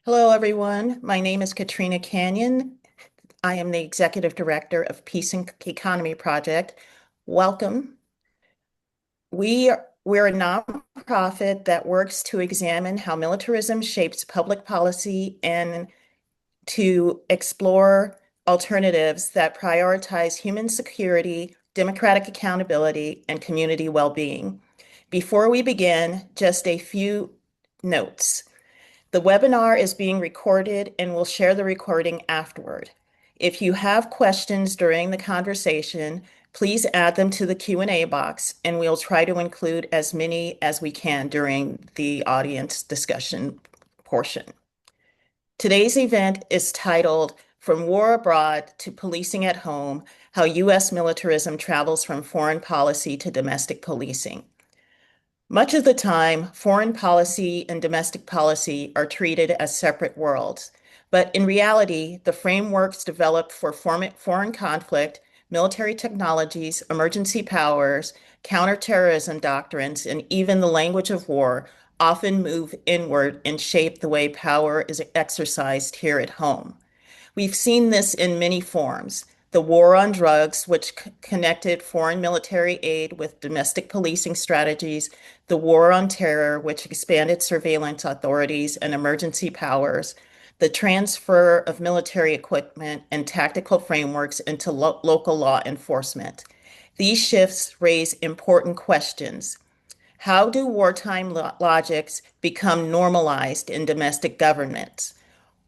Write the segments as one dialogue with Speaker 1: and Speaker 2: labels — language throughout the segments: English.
Speaker 1: Hello, everyone. My name is Katrina Canyon. I am the Executive Director of Peace and Economy Project. Welcome. We're a nonprofit that works to examine how militarism shapes public policy and to explore alternatives that prioritize human security, democratic accountability, and community well-being. Before we begin, just a few notes. The webinar is being recorded and we'll share the recording afterward. If you have questions during the conversation, please add them to the Q&A box and we'll try to include as many as we can during the audience discussion portion. Today's event is titled From War Abroad to Policing at Home, How U.S. Militarism Travels from Foreign Policy to Domestic Policing. Much of the time, foreign policy and domestic policy are treated as separate worlds. But in reality, the frameworks developed for foreign conflict, military technologies, emergency powers, counterterrorism doctrines, and even the language of war often move inward and shape the way power is exercised here at home. We've seen this in many forms. The war on drugs, which connected foreign military aid with domestic policing strategies, the war on terror, which expanded surveillance authorities and emergency powers, the transfer of military equipment and tactical frameworks into local law enforcement. These shifts raise important questions. How do wartime logics become normalized in domestic governments?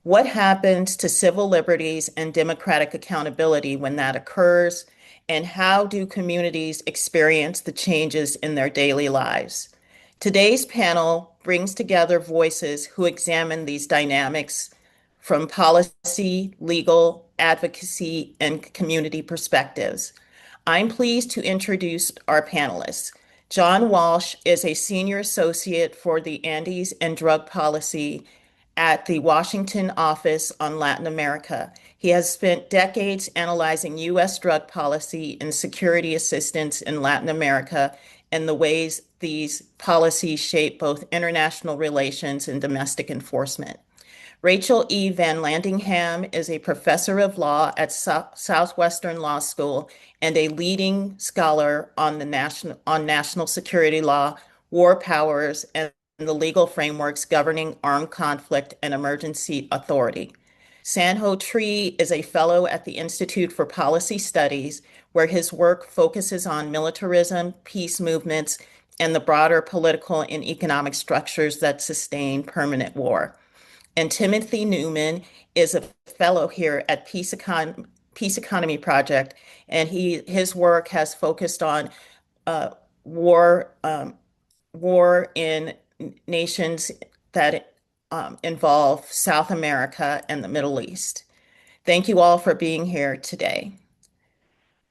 Speaker 1: What happens to civil liberties and democratic accountability when that occurs? And how do communities experience the changes in their daily lives? Today's panel brings together voices who examine these dynamics from policy, legal, advocacy, and community perspectives. I'm pleased to introduce our panelists. John Walsh is a senior associate for the Andes and Drug Policy at the Washington Office on Latin America. He has spent decades analyzing U.S. drug policy and security assistance in Latin America and the ways these policies shape both international relations and domestic enforcement. Rachel E. Van Landingham is a professor of law at Southwestern Law School and a leading scholar on national security law, war powers, and the legal frameworks governing armed conflict and emergency authority. Sanho Tree is a fellow at the Institute for Policy Studies, where his work focuses on militarism, peace movements, and the broader political and economic structures that sustain permanent war. And Timothy Newman is a fellow here at Peace Economy Project, and his work has focused on uh, war war in nations that involve South America and the Middle East. Thank you all for being here today.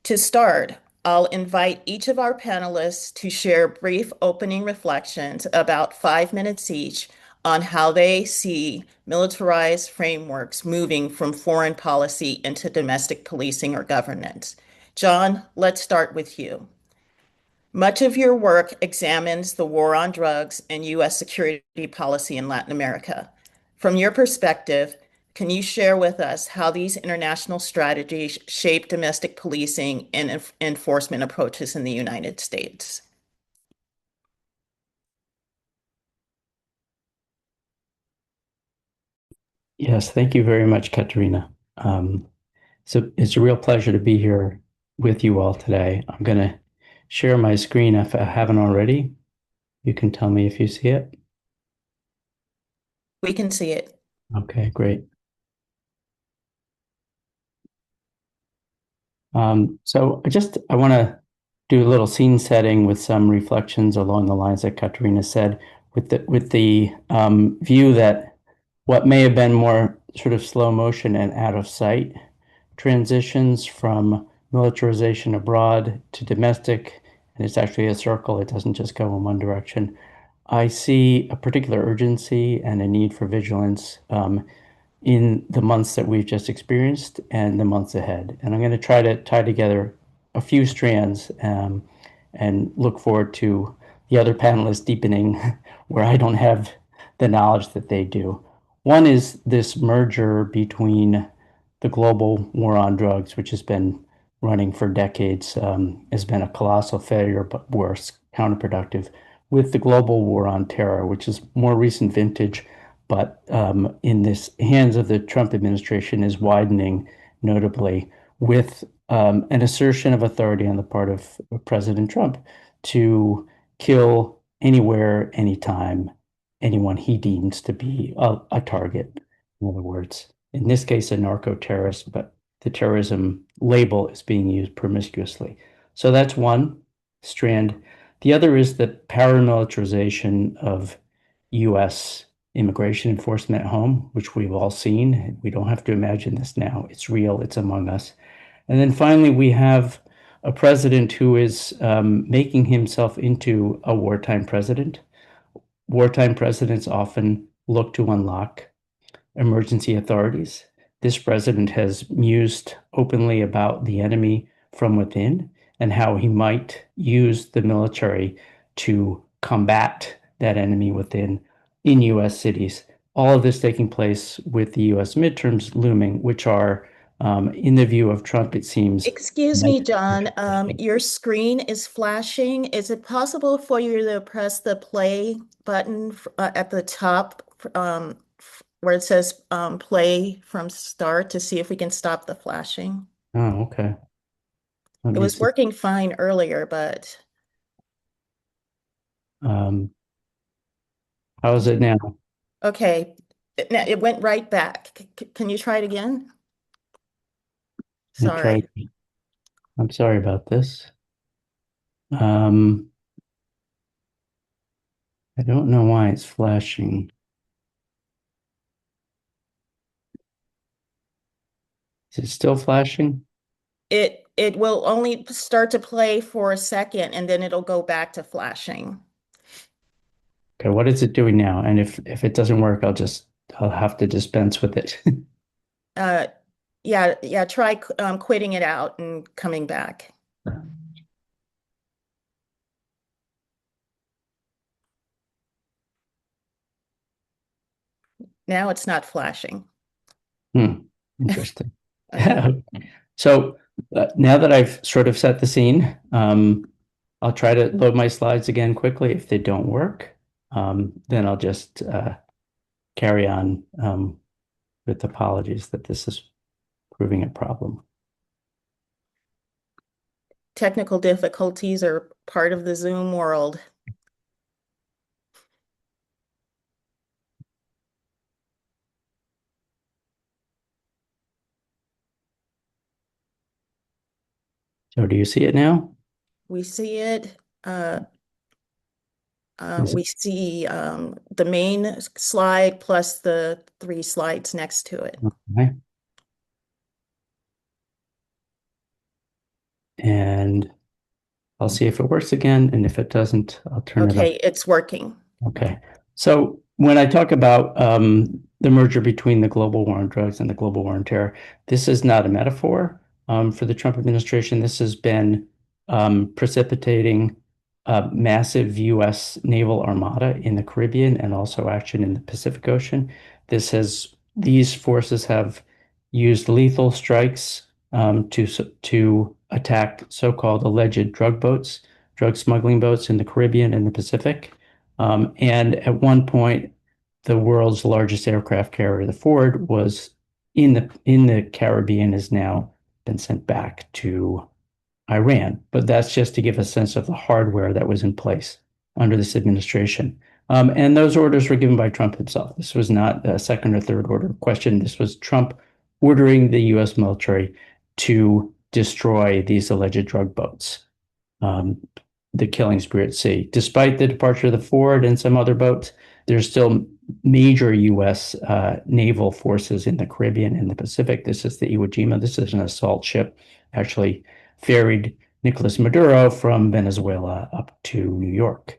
Speaker 1: To start, I'll invite each of our panelists to share brief opening reflections, about 5 minutes each, on how they see militarized frameworks moving from foreign policy into domestic policing or governance. John, let's start with you. Much of your work examines the war on drugs and U.S. security policy in Latin America. From your perspective, can you share with us how these international strategies shape domestic policing and enforcement approaches in the United States?
Speaker 2: Yes, thank you very much, Katerina. So it's a real pleasure to be here with you all today. I'm going to share my screen if I haven't already. You can tell me if you see it.
Speaker 1: We can see it.
Speaker 2: Okay, great. So I want to do a little scene setting with some reflections along the lines that Katerina said, with the view that what may have been more sort of slow motion and out of sight transitions from militarization abroad to domestic, and it's actually a circle. It doesn't just go in one direction. I see a particular urgency and a need for vigilance in the months that we've just experienced and the months ahead. And I'm going to try to tie together a few strands and look forward to the other panelists deepening where I don't have the knowledge that they do. One is this merger between the global war on drugs, which has been running for decades, has been a colossal failure, but worse, counterproductive, with the global war on terror, which is more recent vintage, but in this hands of the Trump administration is widening notably with an assertion of authority on the part of President Trump to kill anywhere, anytime, anyone he deems to be a target. In other words, in this case, a narco-terrorist, but the terrorism label is being used promiscuously. So that's one strand. The other is the paramilitarization of U.S. immigration enforcement at home, which we've all seen. We don't have to imagine this now. It's real, it's among us. And then finally, we have a president who is making himself into a wartime president. Wartime presidents often look to unlock emergency authorities. This president has mused openly about the enemy from within and how he might use the military to combat that enemy within in US cities. All of this taking place with the US midterms looming, which are, in the view of Trump, it seems.
Speaker 1: Excuse me, John. Your screen is flashing. Is it possible for you to press the play button at the top where it says play from start to see if we can stop the flashing?
Speaker 2: Oh, okay. Let
Speaker 1: It
Speaker 2: me
Speaker 1: was
Speaker 2: see.
Speaker 1: working fine earlier, but
Speaker 2: Um, how is it now?
Speaker 1: okay. It went right back. Can you try it again?
Speaker 2: Let me try.
Speaker 1: Sorry.
Speaker 2: I'm sorry about this. Um, I don't know why it's flashing. Is it still flashing?
Speaker 1: It will only start to play for a second and then it'll go back to flashing.
Speaker 2: Okay, what is it doing now? And if it doesn't work, I'll have to dispense with it.
Speaker 1: Uh, yeah, try quitting it out and coming back. Now it's not flashing.
Speaker 2: Hmm, interesting.
Speaker 1: Okay.
Speaker 2: So now that I've sort of set the scene, I'll try to load my slides again quickly. If they don't work, then I'll just carry on with apologies that this is proving a problem.
Speaker 1: Technical difficulties are part of the Zoom world.
Speaker 2: So do you see it now?
Speaker 1: We see it. Uh,
Speaker 2: Is it
Speaker 1: we see the main slide plus the three slides next to it.
Speaker 2: okay? And I'll see if it works again, and if it doesn't, I'll turn it off.
Speaker 1: Okay, it's working.
Speaker 2: Okay. So when I talk about the merger between the global war on drugs and the global war on terror, this is not a metaphor for the Trump administration. This has been precipitating a massive U.S. naval armada in the Caribbean and also action in the Pacific Ocean. These forces have used lethal strikes to attack so-called alleged drug boats, drug smuggling boats in the Caribbean and the Pacific. And at one point, the world's largest aircraft carrier, the Ford, was in the Caribbean, has now been sent back to Iran. But that's just to give a sense of the hardware that was in place under this administration. And those orders were given by Trump himself. This was not a second or third order question. This was Trump ordering the U.S. military to destroy these alleged drug boats. Um, the Killing Spirit Sea. Despite the departure of the Ford and some other boats, there's still major U.S. Naval forces in the Caribbean and the Pacific. This is the Iwo Jima. This is an assault ship, actually ferried Nicolas Maduro from Venezuela up to New York.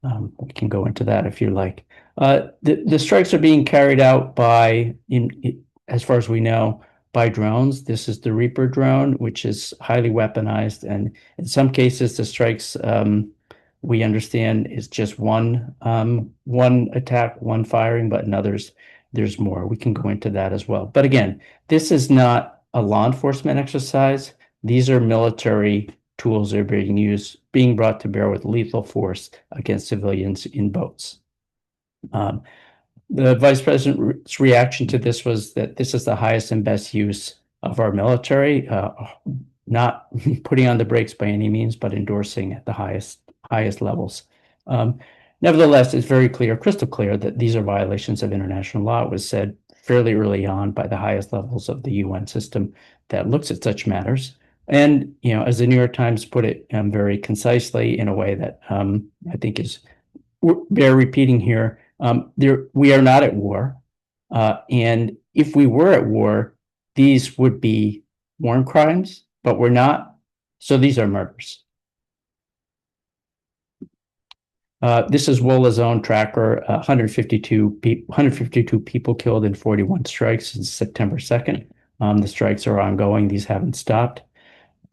Speaker 2: We can go into that if you like. The strikes are being carried out as far as we know, by drones. This is the Reaper drone, which is highly weaponized, and in some cases, the strikes we understand is just one attack, one firing, but in others, there's more. We can go into that as well. But again, this is not a law enforcement exercise. These are military tools that are being brought to bear with lethal force against civilians in boats. The vice president's reaction to this was that this is the highest and best use of our military, not putting on the brakes by any means, but endorsing at the highest levels. Nevertheless, it's very clear, crystal clear, that these are violations of international law. It was said fairly early on by the highest levels of the UN system that looks at such matters. And, as the New York Times put it very concisely in a way that I think is bear repeating here, we are not at war. And if we were at war, these would be war crimes, but we're not. So these are murders. This is WOLA's own tracker, 152 people killed in 41 strikes since September 2nd. The strikes are ongoing. These haven't stopped.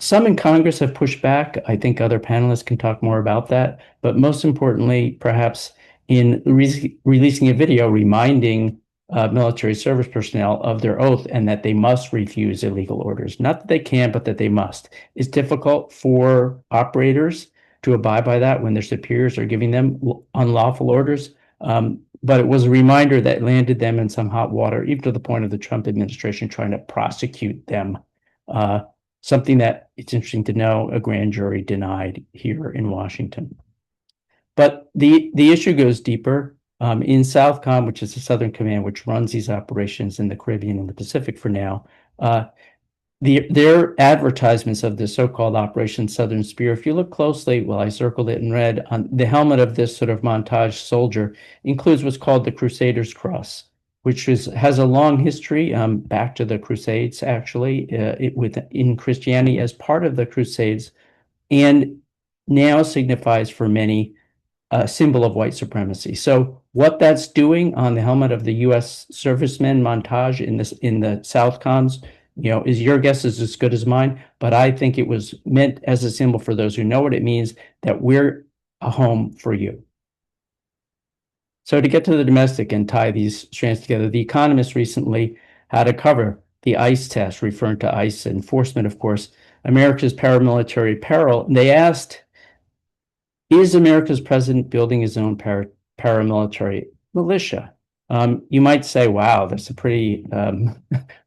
Speaker 2: Some in Congress have pushed back. I think other panelists can talk more about that. But most importantly, perhaps in releasing a video reminding military service personnel of their oath and that they must refuse illegal orders. Not that they can, but that they must. It's difficult for operators to abide by that when their superiors are giving them unlawful orders. But it was a reminder that landed them in some hot water, even to the point of the Trump administration trying to prosecute them. Something that it's interesting to know a grand jury denied here in Washington. But the issue goes deeper. In Southcom, which is the Southern Command, which runs these operations in the Caribbean and the Pacific for now, their advertisements of the so-called Operation Southern Spear, if you look closely, well, I circled it in red, on the helmet of this sort of montage soldier includes what's called the Crusader's Cross, which has a long history back to the Crusades, actually, in Christianity as part of the Crusades, and now signifies for many a symbol of white supremacy. So what that's doing on the helmet of the U.S. servicemen montage in the Southcoms, is your guess is as good as mine. But I think it was meant as a symbol for those who know what it means, that we're a home for you. So to get to the domestic and tie these strands together, The Economist recently had a cover, the ICE test, referring to ICE enforcement, of course, America's paramilitary peril. And they asked, is America's president building his own paramilitary militia? You might say, wow, that's a pretty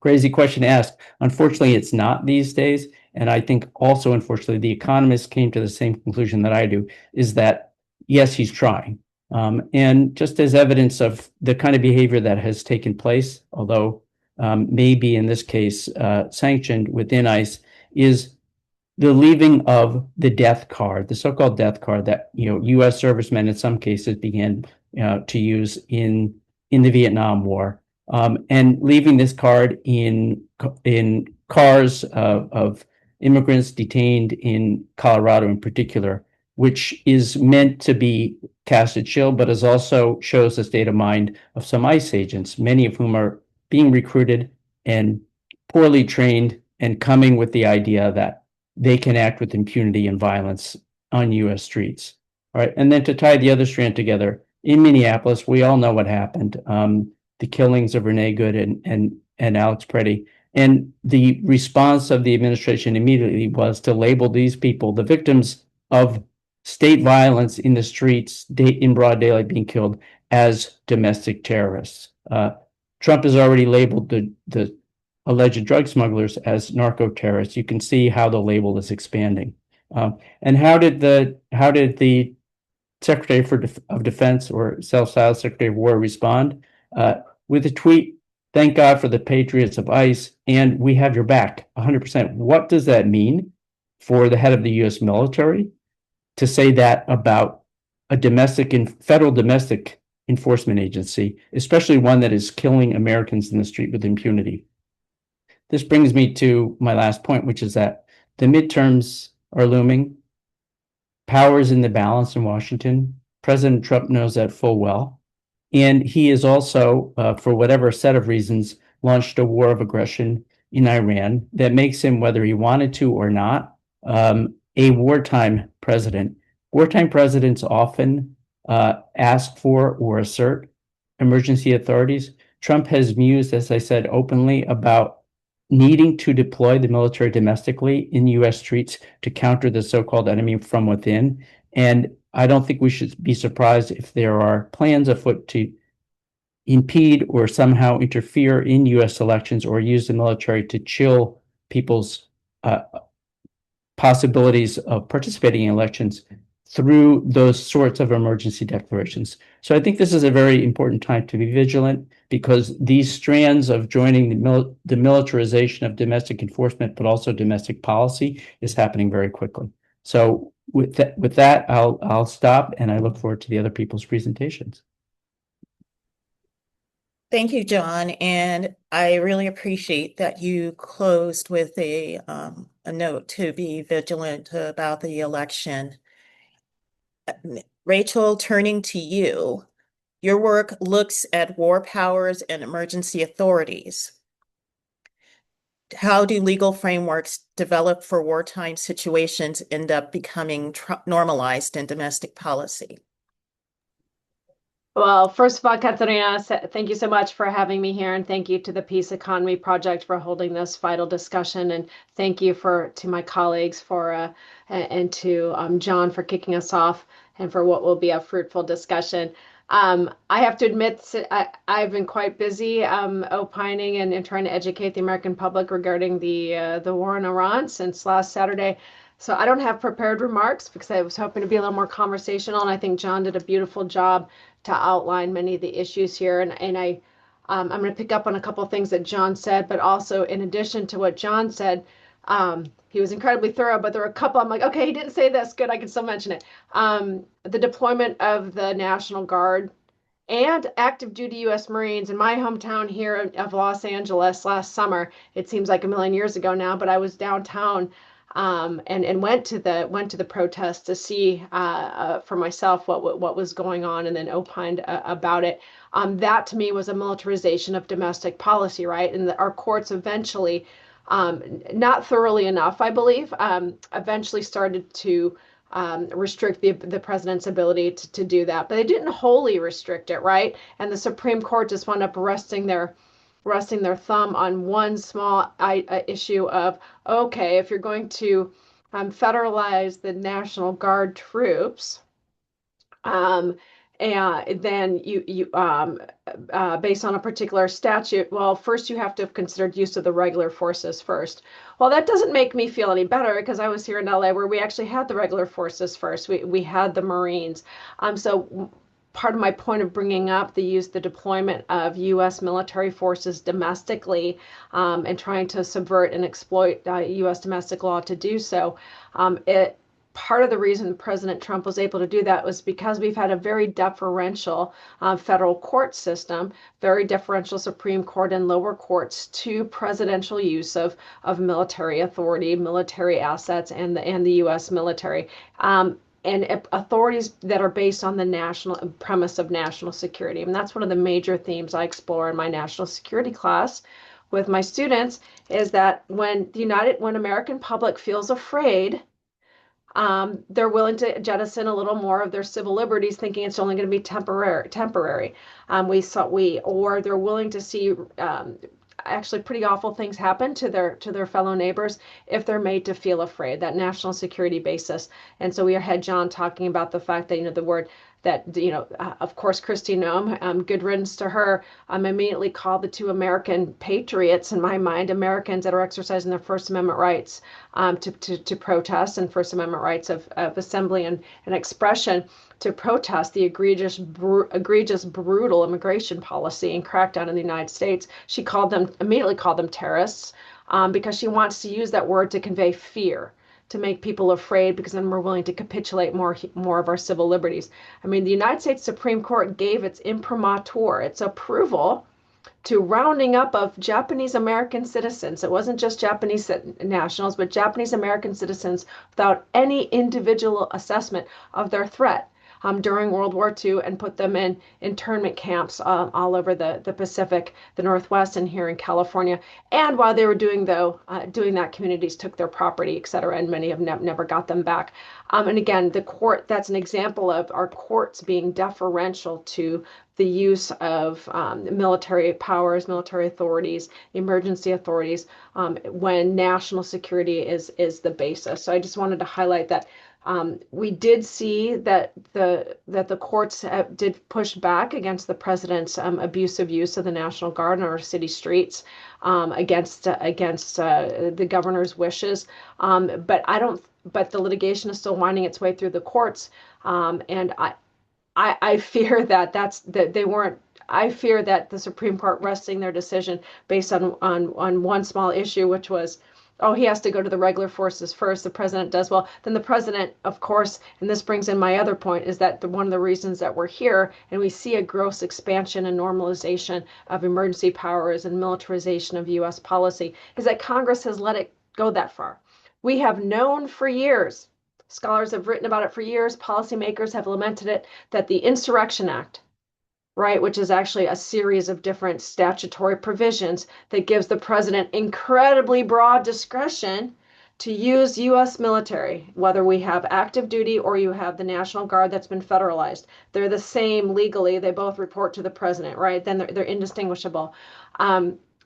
Speaker 2: crazy question to ask. Unfortunately, it's not these days. And I think also, unfortunately, The Economist came to the same conclusion that I do, is that, yes, he's trying. And just as evidence of the kind of behavior that has taken place, although maybe in this case sanctioned within ICE, is the leaving of the death card, the so-called death card that U.S. servicemen in some cases began to use in the Vietnam War, and leaving this card in cars of immigrants detained in Colorado in particular, which is meant to be cast a chill, but is also shows the state of mind of some ICE agents, many of whom are being recruited and poorly trained and coming with the idea that they can act with impunity and violence on U.S. streets. All right. And then to tie the other strand together, in Minneapolis, we all know what happened. The killings of Renee Good and Alex Preddy. And the response of the administration immediately was to label these people, the victims of state violence in the streets, in broad daylight being killed, as domestic terrorists. Trump has already labeled the alleged drug smugglers as narco terrorists. You can see how the label is expanding. And how did the Secretary of Defense, or self-styled Secretary of War, respond? With a tweet, "Thank God for the patriots of ICE, and we have your back 100%. What does that mean for the head of the U.S. military to say that about a federal domestic enforcement agency, especially one that is killing Americans in the street with impunity? This brings me to my last point, which is that the midterms are looming. Power is in the balance in Washington. President Trump knows that full well. And he is also, for whatever set of reasons, launched a war of aggression in Iran that makes him, whether he wanted to or not, a wartime president. Wartime presidents often ask for or assert emergency authorities. Trump has mused, as I said, openly about needing to deploy the military domestically in US streets to counter the so-called enemy from within. And I don't think we should be surprised if there are plans afoot to impede or somehow interfere in US elections or use the military to chill people's possibilities of participating in elections through those sorts of emergency declarations. So I think this is a very important time to be vigilant because these strands of joining the militarization of domestic enforcement, but also domestic policy, is happening very quickly. So with that, I'll stop, and I look forward to the other people's presentations.
Speaker 1: Thank you, John. And I really appreciate that you closed with a note to be vigilant about the election. Rachel, turning to you, your work looks at war powers and emergency authorities. How do legal frameworks developed for wartime situations end up becoming normalized in domestic policy?
Speaker 3: Well, first of all, Katarina, thank you so much for having me here, and thank you to the Peace Economy Project for holding this vital discussion, and thank you to my colleagues and to John for kicking us off, and for what will be a fruitful discussion. I have to admit, I've been quite busy opining and trying to educate the American public regarding the war in Iran since last Saturday. So I don't have prepared remarks because I was hoping to be a little more conversational, and I think John did a beautiful job to outline many of the issues here. I'm going to pick up on a couple of things that John said, but also in addition to what John said, he was incredibly thorough, but there were a couple I'm like, okay, he didn't say this. Good, I can still mention it. The deployment of the National Guard and active duty U.S. Marines in my hometown here of Los Angeles last summer. It seems like a million years ago now, but I was downtown and went to the protest to see for myself what was going on, and then opined about it. That to me was a militarization of domestic policy, right? And our courts eventually, not thoroughly enough, I believe, eventually started to restrict the president's ability to do that, but they didn't wholly restrict it, right? And the Supreme Court just wound up resting their thumb on one small issue of, okay, if you're going to federalize the National Guard troops, and then based on a particular statute, well, first you have to have considered use of the regular forces first. Well, that doesn't make me feel any better because I was here in LA where we actually had the regular forces first. We had the Marines. So part of my point of bringing up the deployment of U.S. military forces domestically and trying to subvert and exploit U.S. domestic law to do so, part of the reason President Trump was able to do that was because we've had a very deferential federal court system, very deferential Supreme Court and lower courts to presidential use of military authority, military assets, and the U.S. military. And authorities that are based on the national premise of national security. And that's one of the major themes I explore in my national security class with my students, is that when American public feels afraid, they're willing to jettison a little more of their civil liberties, thinking it's only going to be temporary. Or they're willing to see actually pretty awful things happen to their fellow neighbors if they're made to feel afraid, that national security basis. And so we had John talking about the fact that, the word that, of course, Kristi Noem, good riddance to her, immediately called the two American patriots, in my mind, Americans that are exercising their First Amendment rights to protest, and First Amendment rights of assembly and expression, to protest the egregious, brutal immigration policy and crackdown in the United States. She immediately called them terrorists because she wants to use that word to convey fear, to make people afraid, because then we're willing to capitulate more of our civil liberties. I mean, the United States Supreme Court gave its imprimatur, its approval, to rounding up of Japanese American citizens. It wasn't just Japanese nationals, but Japanese American citizens without any individual assessment of their threat. during World War II and put them in internment camps all over the Pacific, the Northwest, and here in California. And while they were doing that, communities took their property, et cetera, and many have never got them back. And again, the court, that's an example of our courts being deferential to the use of military powers, military authorities, emergency authorities, when national security is the basis. So I just wanted to highlight that we did see that the courts did push back against the president's abusive use of the National Guard in our city streets, against the governor's wishes. But I don't. But the litigation is still winding its way through the courts, and I fear that they weren't. I fear that the Supreme Court resting their decision based on one small issue, which was, oh, he has to go to the regular forces first. The president does. Well, then the president, of course, and this brings in my other point, is that one of the reasons that we're here and we see a gross expansion and normalization of emergency powers and militarization of U.S. policy is that Congress has let it go that far. We have known for years, scholars have written about it for years, policymakers have lamented it, that the Insurrection Act, right, which is actually a series of different statutory provisions that gives the president incredibly broad discretion to use U.S. military, whether we have active duty or you have the National Guard that's been federalized. They're the same legally. They both report to the president, right? Then they're indistinguishable.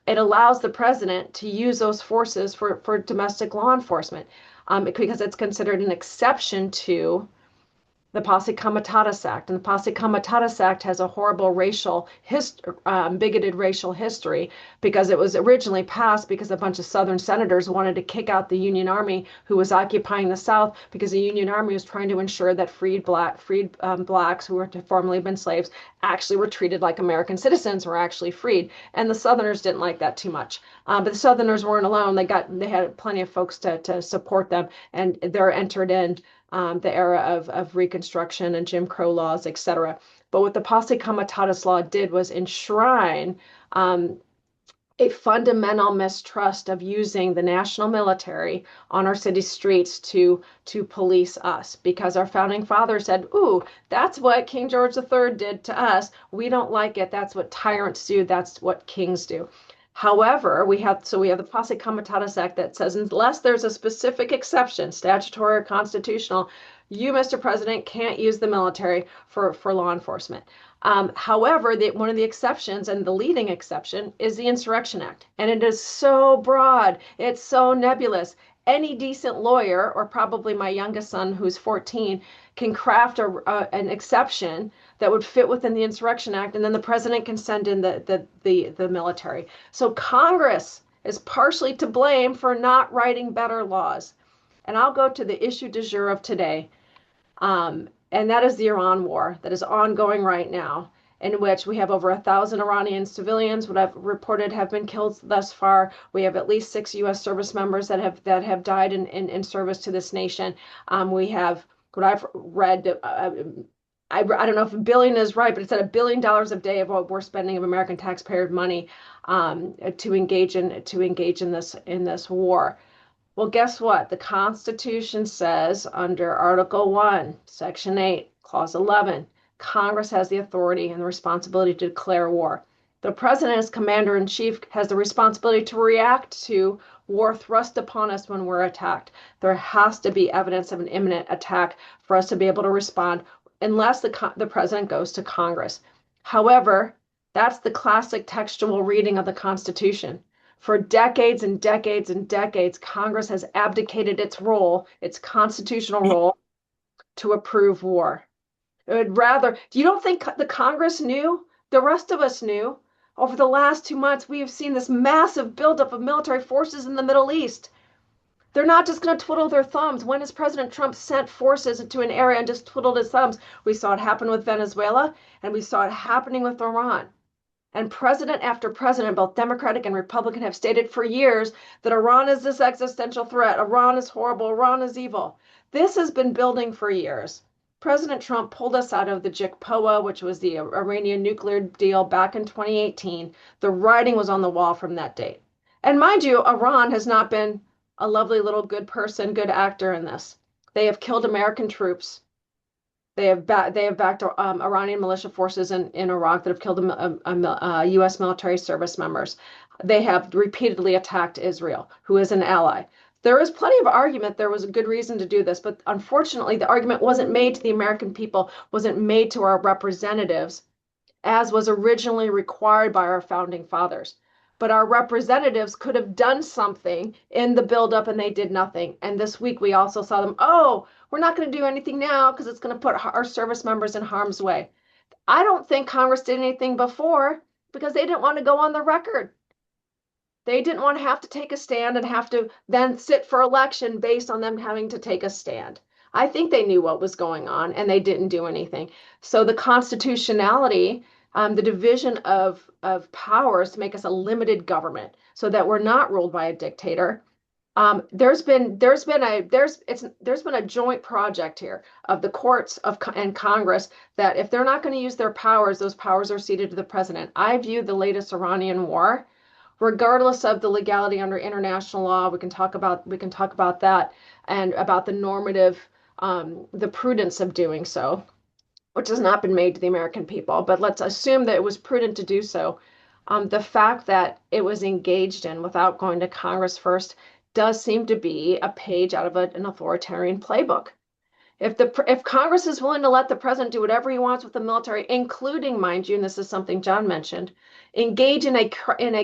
Speaker 3: It allows the president to use those forces for domestic law enforcement, because it's considered an exception to the Posse Comitatus Act. And the Posse Comitatus Act has a horrible bigoted racial history, because it was originally passed because a bunch of Southern senators wanted to kick out the Union Army who was occupying the South, because the Union Army was trying to ensure that blacks who were formerly been slaves actually were treated like American citizens, were actually freed. And the Southerners didn't like that too much. But the Southerners weren't alone. They had plenty of folks to support them, and they're entered in the era of Reconstruction and Jim Crow laws, et cetera. But what the Posse Comitatus law did was enshrine a fundamental mistrust of using the national military on our city streets to police us, because our founding fathers said, ooh, that's what King George III did to us. We don't like it. That's what tyrants do. That's what kings do. However, we have the Posse Comitatus Act that says, unless there's a specific exception, statutory or constitutional, you, Mr. President, can't use the military for law enforcement. However, one of the exceptions, and the leading exception, is the Insurrection Act. And it is so broad, it's so nebulous. Any decent lawyer, or probably my youngest son who's 14, can craft an exception that would fit within the Insurrection Act, and then the president can send in the military. So Congress is partially to blame for not writing better laws. And I'll go to the issue du jour of today, and that is the Iran war that is ongoing right now, in which we have over 1,000 Iranian civilians, what I've reported, have been killed thus far. We have at least 6 U.S. service members that have died in service to this nation. We have, what I've read, I don't know if a billion is right, but it's at $1 billion a day of what we're spending of American taxpayer money to engage in this war. Well, guess what? The Constitution says under Article 1, Section 8, Clause 11, Congress has the authority and the responsibility to declare war. The president, as commander-in-chief, has the responsibility to react to war thrust upon us when we're attacked. There has to be evidence of an imminent attack for us to be able to respond, unless the president goes to Congress. However, that's the classic textual reading of the Constitution. For decades and decades and decades, Congress has abdicated its role, its constitutional role, to approve war. It would rather, you don't think the Congress knew? The rest of us knew. Over the last 2 months, we have seen this massive buildup of military forces in the Middle East. They're not just going to twiddle their thumbs. When has President Trump sent forces into an area and just twiddled his thumbs? We saw it happen with Venezuela, and we saw it happening with Iran. And president after president, both Democratic and Republican, have stated for years that Iran is this existential threat. Iran is horrible. Iran is evil. This has been building for years. President Trump pulled us out of the JCPOA, which was the Iranian nuclear deal, back in 2018. The writing was on the wall from that date. And mind you, Iran has not been a lovely little good person, good actor in this. They have killed American troops. They have backed Iranian militia forces in Iraq that have killed U.S. military service members. They have repeatedly attacked Israel, who is an ally. There is plenty of argument. There was a good reason to do this, but unfortunately, the argument wasn't made to the American people, wasn't made to our representatives, as was originally required by our founding fathers. But our representatives could have done something in the buildup and they did nothing. And this week we also saw them, oh, we're not going to do anything now because it's going to put our service members in harm's way. I don't think Congress did anything before because they didn't want to go on the record. They didn't want to have to take a stand and have to then sit for election based on them having to take a stand. I think they knew what was going on and they didn't do anything. So the constitutionality, the division of powers to make us a limited government so that we're not ruled by a dictator. There's been a joint project here of the courts and Congress that if they're not going to use their powers, those powers are ceded to the president. I view the latest Iranian war, regardless of the legality under international law, we can talk about that and about the normative, the prudence of doing so, which has not been made to the American people. But let's assume that it was prudent to do so. The fact that it was engaged in without going to Congress first does seem to be a page out of an authoritarian playbook. If Congress is willing to let the president do whatever he wants with the military, including, mind you, and this is something John mentioned, engage in a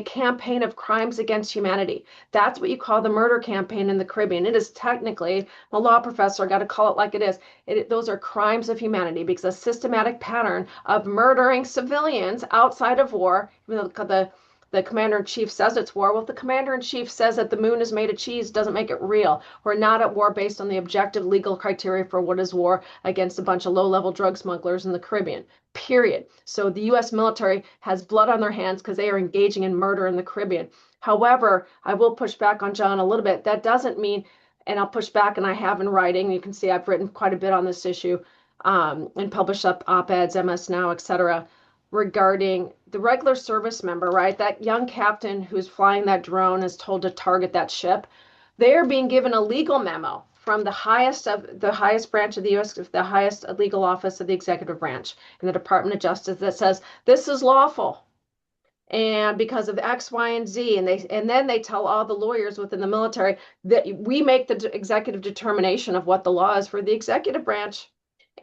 Speaker 3: campaign of crimes against humanity. That's what you call the murder campaign in the Caribbean. It is technically, I'm a law professor, I got to call it like it is. Those are crimes of humanity because a systematic pattern of murdering civilians outside of war, even though the commander-in-chief says it's war. Well, if the commander-in-chief says that the moon is made of cheese, doesn't make it real. We're not at war based on the objective legal criteria for what is war against a bunch of low-level drug smugglers in the Caribbean, period. So the U.S. military has blood on their hands because they are engaging in murder in the Caribbean. However, I will push back on John a little bit. That doesn't mean, and I'll push back, and I have in writing, you can see I've written quite a bit on this issue and published op-eds, MS Now, etc., regarding the regular service member, right? That young captain who's flying that drone is told to target that ship. They are being given a legal memo from the highest branch of the U.S., the highest legal office of the executive branch in the Department of Justice that says this is lawful. And because of X, Y, and Z, and then they tell all the lawyers within the military that we make the executive determination of what the law is for the executive branch.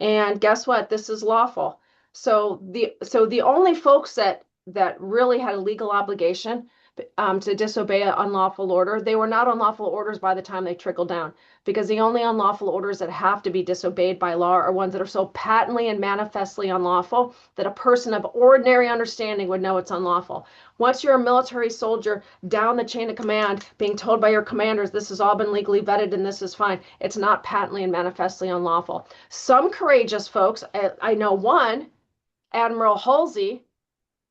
Speaker 3: And guess what? This is lawful. So the only folks that really had a legal obligation to disobey an unlawful order, they were not unlawful orders by the time they trickled down, because the only unlawful orders that have to be disobeyed by law are ones that are so patently and manifestly unlawful that a person of ordinary understanding would know it's unlawful. Once you're a military soldier down the chain of command being told by your commanders this has all been legally vetted and this is fine, it's not patently and manifestly unlawful. Some courageous folks, I know one, Admiral Halsey,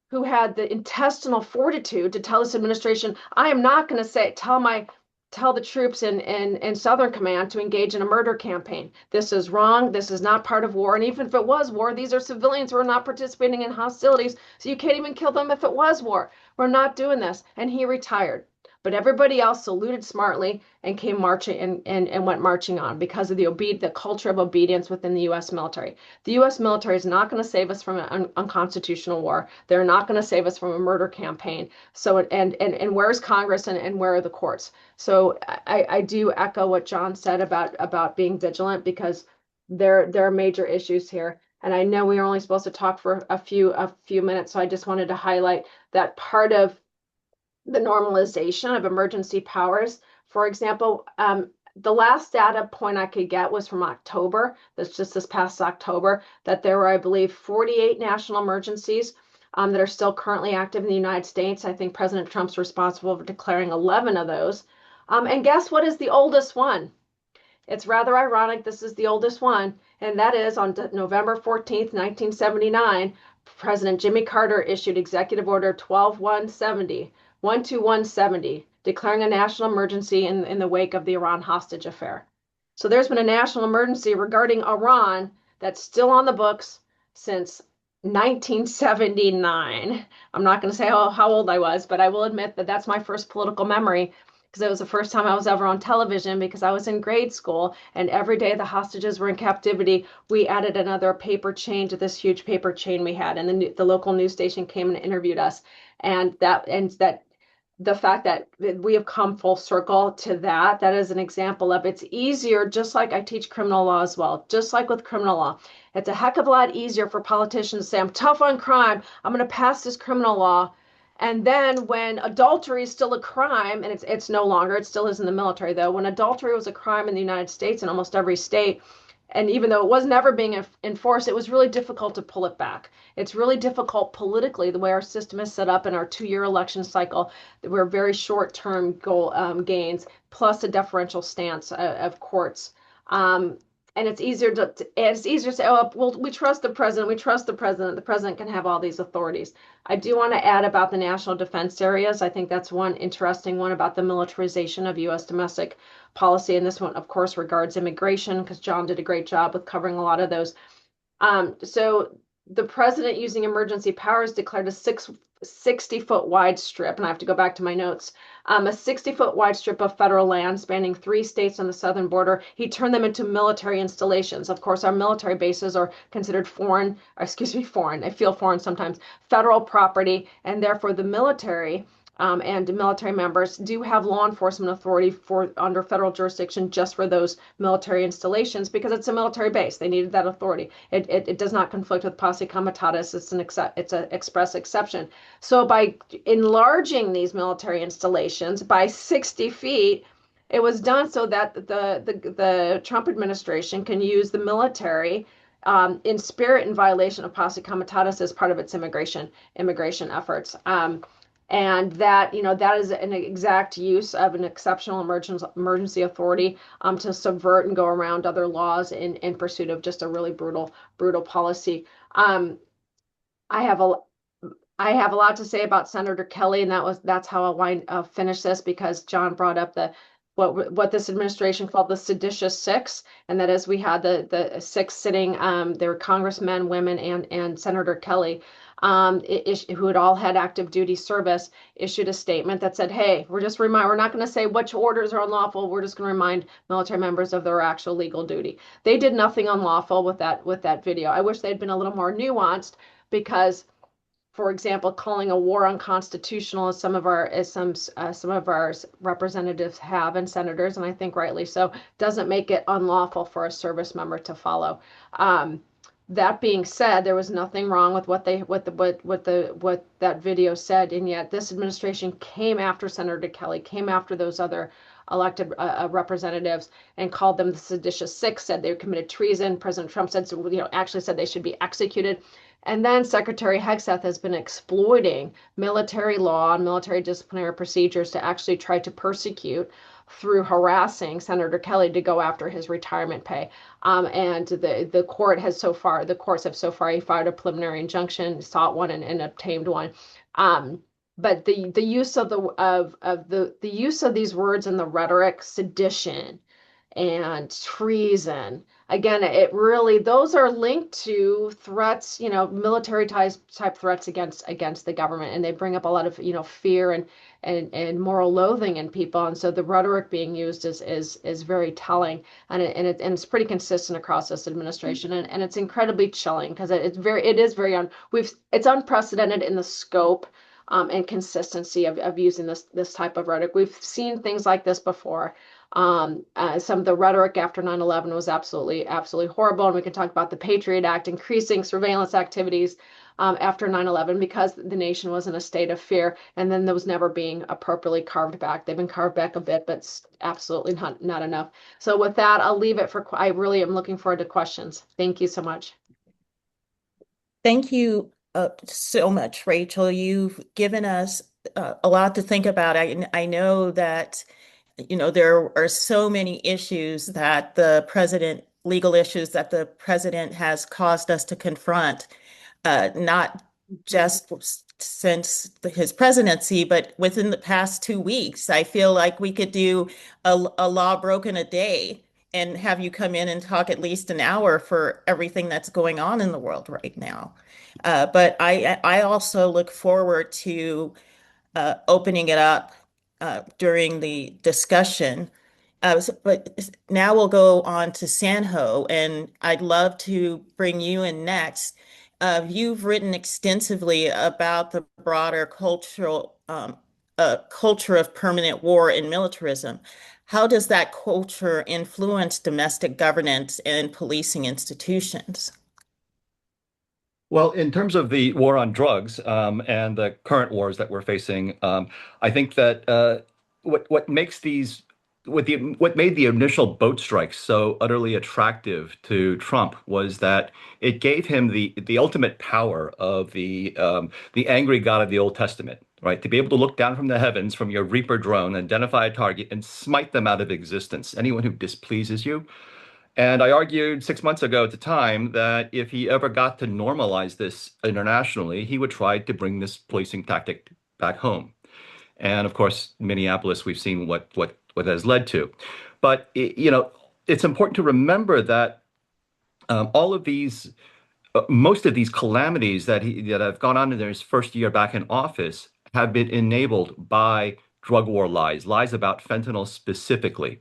Speaker 3: who had the intestinal fortitude to tell this administration, I am not going to tell the troops in Southern Command to engage in a murder campaign. This is wrong. This is not part of war. And even if it was war, these are civilians who are not participating in hostilities. So you can't even kill them if it was war. We're not doing this. And he retired. But everybody else saluted smartly and came marching and went marching on because of the culture of obedience within the U.S. military. The U.S. military is not going to save us from an unconstitutional war. They're not going to save us from a murder campaign. So and where's Congress and where are the courts? So I do echo what John said about being vigilant, because there are major issues here. And I know we are only supposed to talk for a few minutes, so I just wanted to highlight that part of the normalization of emergency powers. For example, the last data point I could get was from October. That's just this past October, that there were, I believe, 48 national emergencies that are still currently active in the United States. I think President Trump's responsible for declaring 11 of those. And guess what is the oldest one? It's rather ironic. This is the oldest one, and that is on November 14th, 1979. President Jimmy Carter issued Executive Order 12170, declaring a national emergency in the wake of the Iran hostage affair. So there's been a national emergency regarding Iran that's still on the books since 1979. I'm not going to say how old I was, but I will admit that that's my first political memory. because it was the first time I was ever on television because I was in grade school and every day the hostages were in captivity, we added another paper chain to this huge paper chain we had. And the local news station came and interviewed us. And that the fact that we have come full circle to that, that is an example of it's easier, just like I teach criminal law as well, just like with criminal law. It's a heck of a lot easier for politicians to say, I'm tough on crime, I'm going to pass this criminal law. And then when adultery is still a crime, and it's no longer, it still is in the military though, when adultery was a crime in the United States in almost every state, and even though it was never being enforced, it was really difficult to pull it back. It's really difficult politically, the way our system is set up in our 2-year election cycle. We're very short-term goal gains, plus a deferential stance of courts. Um, and it's easier to say, oh, well, we trust the president. We trust the president. The president can have all these authorities. I do want to add about the national defense areas. I think that's one interesting one about the militarization of U.S. domestic policy. And this one, of course, regards immigration because John did a great job with covering a lot of those. So the president, using emergency powers, declared a 60-foot wide strip, and I have to go back to my notes, a 60-foot wide strip of federal land spanning 3 states on the southern border. He turned them into military installations. Of course, our military bases are considered foreign, or excuse me, foreign. I feel foreign sometimes, federal property, and therefore the military and military members do have law enforcement authority for under federal jurisdiction just for those military installations because it's a military base. They needed that authority. It does not conflict with posse comitatus. It's an express exception. So by enlarging these military installations by 60 feet, it was done so that the Trump administration can use the military in spirit in violation of posse comitatus as part of its immigration efforts. And that, that is an exact use of an exceptional emergency authority to subvert and go around other laws in pursuit of just a really brutal policy. I have a I have a lot to say about Senator Kelly, and that's how I'll finish this because John brought up the what this administration called the seditious six, and that is we had the six sitting, there were congressmen, women, and Senator Kelly, who had all had active duty service, issued a statement that said, "Hey, we're not going to say which orders are unlawful. We're just going to remind military members of their actual legal duty." They did nothing unlawful with that video. I wish they'd been a little more nuanced because, for example, calling a war unconstitutional, as some of our representatives have and senators, and I think rightly so, doesn't make it unlawful for a service member to follow. That being said, there was nothing wrong with what that video said, and yet this administration came after Senator Kelly, came after those other elected representatives, and called them the seditious six. Said they committed treason. President Trump said, so, actually said they should be executed. And then Secretary Hegseth has been exploiting military law and military disciplinary procedures to actually try to persecute through harassing Senator Kelly to go after his retirement pay. And the courts have so far, he filed a preliminary injunction, sought one, and obtained one. But the use of the use of these words in the rhetoric, sedition and treason, again, it really, those are linked to threats, military type threats against the government, and they bring up a lot of fear and moral loathing in people. And so the rhetoric being used is very telling, and it's pretty consistent across this administration, and it's incredibly chilling because it's unprecedented in the scope and consistency of using this type of rhetoric. We've seen things like this before. Some of the rhetoric after 9/11 was absolutely horrible, and we can talk about the Patriot Act, increasing surveillance activities after 9/11 because the nation was in a state of fear, and then those never being appropriately carved back. They've been carved back a bit, but absolutely not enough. So with that, I'll leave it I really am looking forward to questions. Thank you so much.
Speaker 1: Thank you so much, Rachel. You've given us a lot to think about. I know that there are so many legal issues that the president has caused us to confront, not just since his presidency, but within the past 2 weeks. I feel like we could do a law broken a day and have you come in and talk at least an hour for everything that's going on in the world right now. But I also look forward to opening it up during the discussion. But now we'll go on to Sanho, and I'd love to bring you in next. You've written extensively about the broader culture of permanent war and militarism. How does that culture influence domestic governance and policing institutions?
Speaker 4: Well, in terms of the war on drugs and the current wars that we're facing, I think that what makes these what made the initial boat strikes so utterly attractive to Trump was that it gave him the ultimate power of the angry God of the Old Testament, right? To be able to look down from the heavens from your Reaper drone, identify a target, and smite them out of existence. Anyone who displeases you. And I argued 6 months ago at the time that if he ever got to normalize this internationally, he would try to bring this policing tactic back home. And of course, Minneapolis, we've seen what that has led to. But it's important to remember that all of these, most of these calamities that have gone on in his first year back in office have been enabled by drug war lies, lies about fentanyl specifically.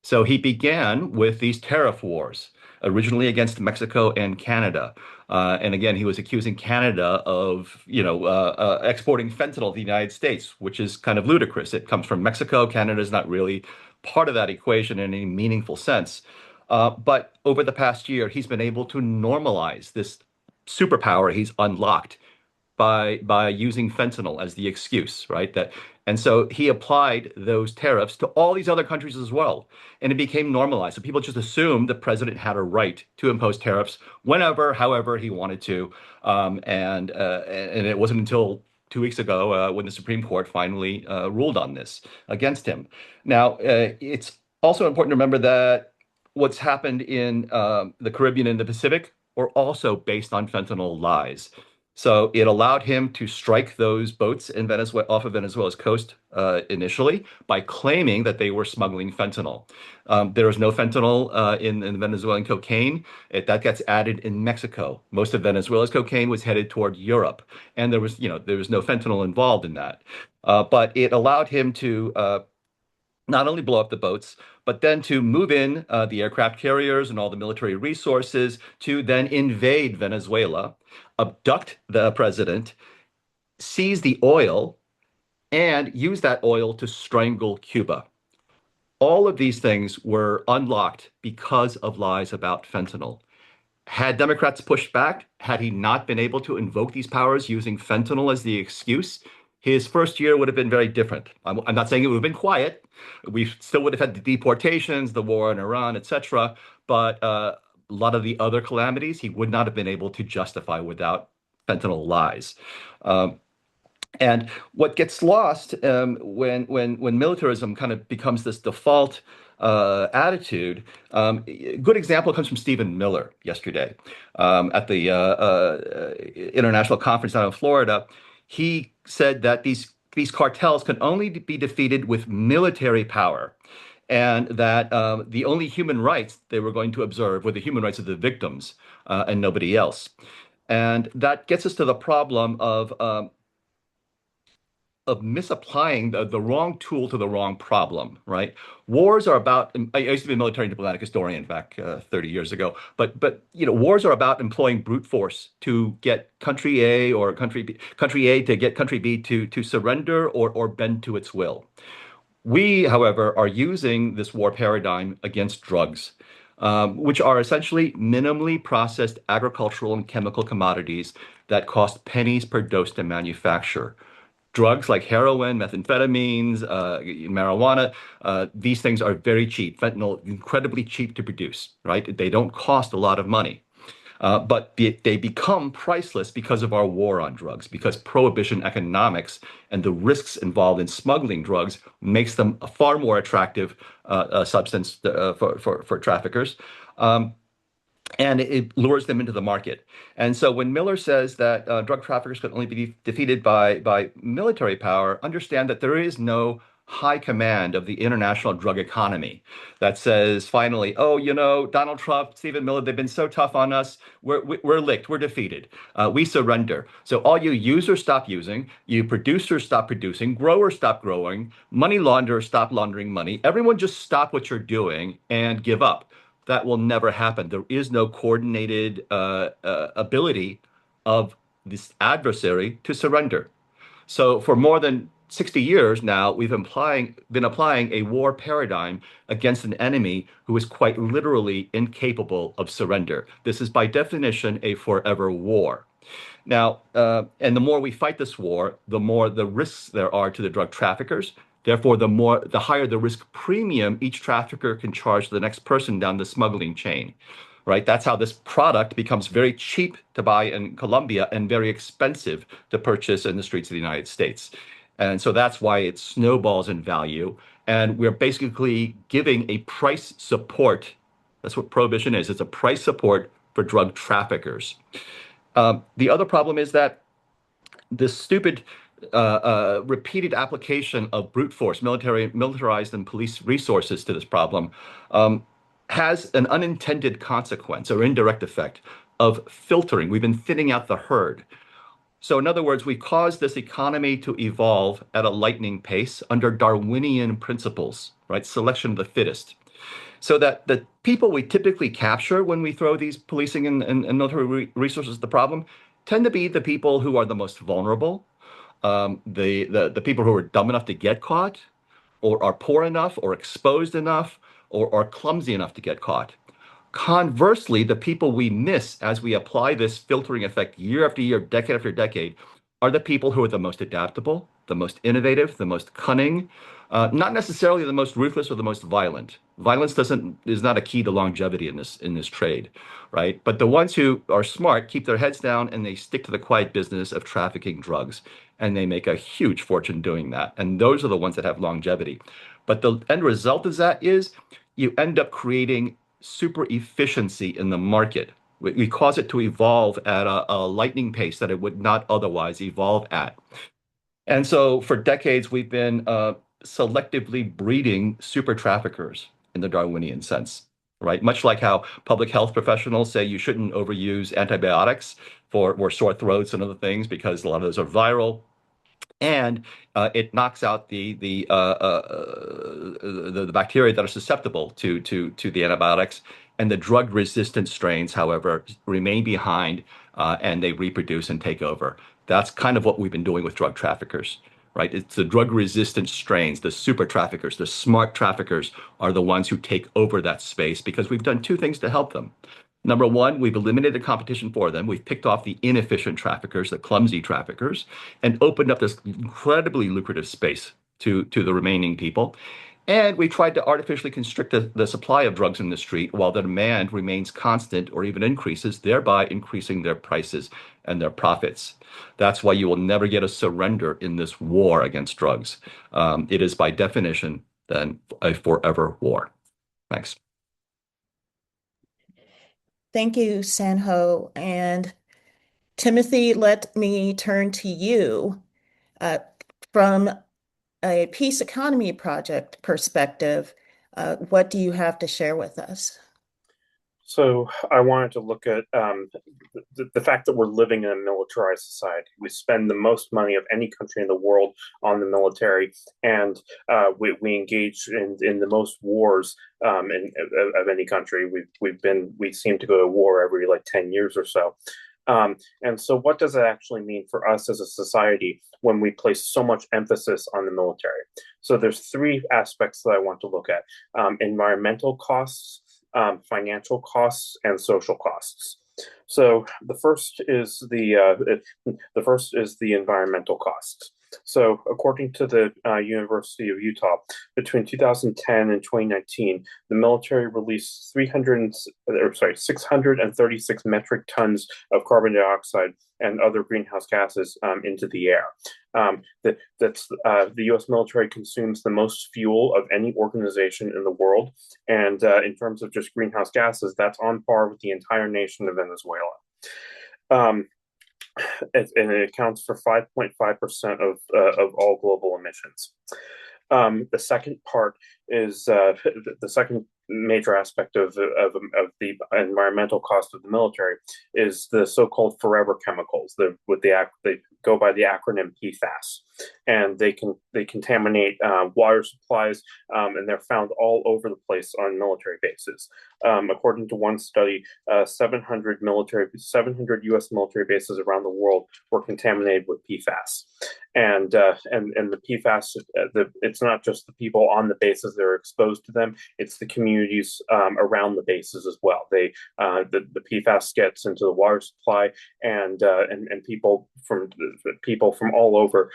Speaker 4: So he began with these tariff wars, originally against Mexico and Canada. And again, he was accusing Canada of, exporting fentanyl to the United States, which is kind of ludicrous. It comes from Mexico. Canada is not really part of that equation in any meaningful sense. But over the past year, he's been able to normalize this superpower he's unlocked by using fentanyl as the excuse, right? And so he applied those tariffs to all these other countries as well, and it became normalized. So people just assumed the president had a right to impose tariffs whenever, however he wanted to, and it wasn't until 2 weeks ago when the Supreme Court finally ruled on this against him. Now, it's also important to remember that what's happened in the Caribbean and the Pacific were also based on fentanyl lies. So it allowed him to strike those boats in Venezuela off of Venezuela's coast initially by claiming that they were smuggling fentanyl. There was no fentanyl in Venezuelan cocaine. That gets added in Mexico. Most of Venezuela's cocaine was headed toward Europe, and there was no fentanyl involved in that. But it allowed him to not only blow up the boats, but then to move in the aircraft carriers and all the military resources to then invade Venezuela, abduct the president, seize the oil, and use that oil to strangle Cuba. All of these things were unlocked because of lies about fentanyl. Had Democrats pushed back, had he not been able to invoke these powers using fentanyl as the excuse, his first year would have been very different. I'm not saying it would have been quiet. We still would have had the deportations, the war in Iran, etc. But a lot of the other calamities he would not have been able to justify without fentanyl lies. Um, and what gets lost when militarism kind of becomes this default attitude, a good example comes from Stephen Miller yesterday at the international conference down in Florida. He said that these cartels can only be defeated with military power, and that the only human rights they were going to observe were the human rights of the victims and nobody else. And that gets us to the problem of misapplying the wrong tool to the wrong problem, right? Wars are about, I used to be a military and diplomatic historian back 30 years ago, but wars are about employing brute force to get country A or country A to get country B to surrender or bend to its will. We, however, are using this war paradigm against drugs, which are essentially minimally processed agricultural and chemical commodities that cost pennies per dose to manufacture. Drugs like heroin, methamphetamines, marijuana, these things are very cheap. Fentanyl, incredibly cheap to produce, right? They don't cost a lot of money. But they become priceless because of our war on drugs, because prohibition economics and the risks involved in smuggling drugs makes them a far more attractive substance for traffickers. Um, and it lures them into the market. And so when Miller says that drug traffickers can only be defeated by military power, understand that there is no high command of the international drug economy that says finally, oh, Donald Trump, Stephen Miller, they've been so tough on us. We're licked. We're defeated. We surrender. So all you users stop using, you producers stop producing, growers stop growing, money launderers stop laundering money. Everyone just stop what you're doing and give up. That will never happen. There is no coordinated ability of this adversary to surrender. So for more than 60 years now, we've been applying a war paradigm against an enemy who is quite literally incapable of surrender. This is by definition a forever war. Now, and the more we fight this war, the more the risks there are to the drug traffickers. Therefore, the higher the risk premium each trafficker can charge the next person down the smuggling chain, right? That's how this product becomes very cheap to buy in Colombia and very expensive to purchase in the streets of the United States. And so that's why it snowballs in value. And we're basically giving a price support. That's what prohibition is. It's a price support for drug traffickers. The other problem is that this stupid repeated application of brute force, militarized and police resources to this problem has an unintended consequence or indirect effect of filtering. We've been thinning out the herd. So, in other words, we caused this economy to evolve at a lightning pace under Darwinian principles, right? Selection of the fittest. So that the people we typically capture when we throw these policing and military resources at the problem tend to be the people who are the most vulnerable, the people who are dumb enough to get caught, or are poor enough, or exposed enough, or are clumsy enough to get caught. Conversely, the people we miss as we apply this filtering effect year after year, decade after decade, are the people who are the most adaptable, the most innovative, the most cunning, not necessarily the most ruthless or the most violent. Violence is not a key to longevity in this trade, right? But the ones who are smart keep their heads down and they stick to the quiet business of trafficking drugs, and they make a huge fortune doing that. And those are the ones that have longevity. But the end result of that is you end up creating super efficiency in the market. We cause it to evolve at a lightning pace that it would not otherwise evolve at. And so for decades, we've been selectively breeding super traffickers in the Darwinian sense, right? Much like how public health professionals say you shouldn't overuse antibiotics for sore throats and other things because a lot of those are viral and it knocks out the bacteria that are susceptible to the antibiotics. And the drug-resistant strains, however, remain behind and they reproduce and take over. That's kind of what we've been doing with drug traffickers, right? It's the drug-resistant strains, the super traffickers, the smart traffickers are the ones who take over that space because we've done two things to help them. Number one, we've eliminated competition for them. We've picked off the inefficient traffickers, the clumsy traffickers, and opened up this incredibly lucrative space to the remaining people. And we tried to artificially constrict the supply of drugs in the street while the demand remains constant or even increases, thereby increasing their prices and their profits. That's why you will never get a surrender in this war against drugs. It is by definition then a forever war. Thanks.
Speaker 1: Thank you, Sanho. And Timothy, let me turn to you. Uh, from a peace economy project perspective, what do you have to share with us?
Speaker 5: So I wanted to look at the fact that we're living in a militarized society. We spend the most money of any country in the world on the military, and we engage in the most wars of any country. We seem to go to war every like 10 years or so. And so what does it actually mean for us as a society when we place so much emphasis on the military? So there's three aspects that I want to look at: environmental costs, financial costs, and social costs. So the first is the environmental costs. So according to the University of Utah, between 2010 and 2019, the military released 636 metric tons of carbon dioxide and other greenhouse gases into the air. The U.S. military consumes the most fuel of any organization in the world, and in terms of just greenhouse gases, that's on par with the entire nation of Venezuela. And it accounts for 5.5% of all global emissions. The second part is the second major aspect of the environmental cost of the military is the so-called forever chemicals. They go by the acronym PFAS, and they contaminate water supplies, and they're found all over the place on military bases. According to one study, 700 U.S. military bases around the world were contaminated with PFAS. And the PFAS, it's not just the people on the bases that are exposed to them; it's the communities around the bases as well. The PFAS gets into the water supply, and people from all over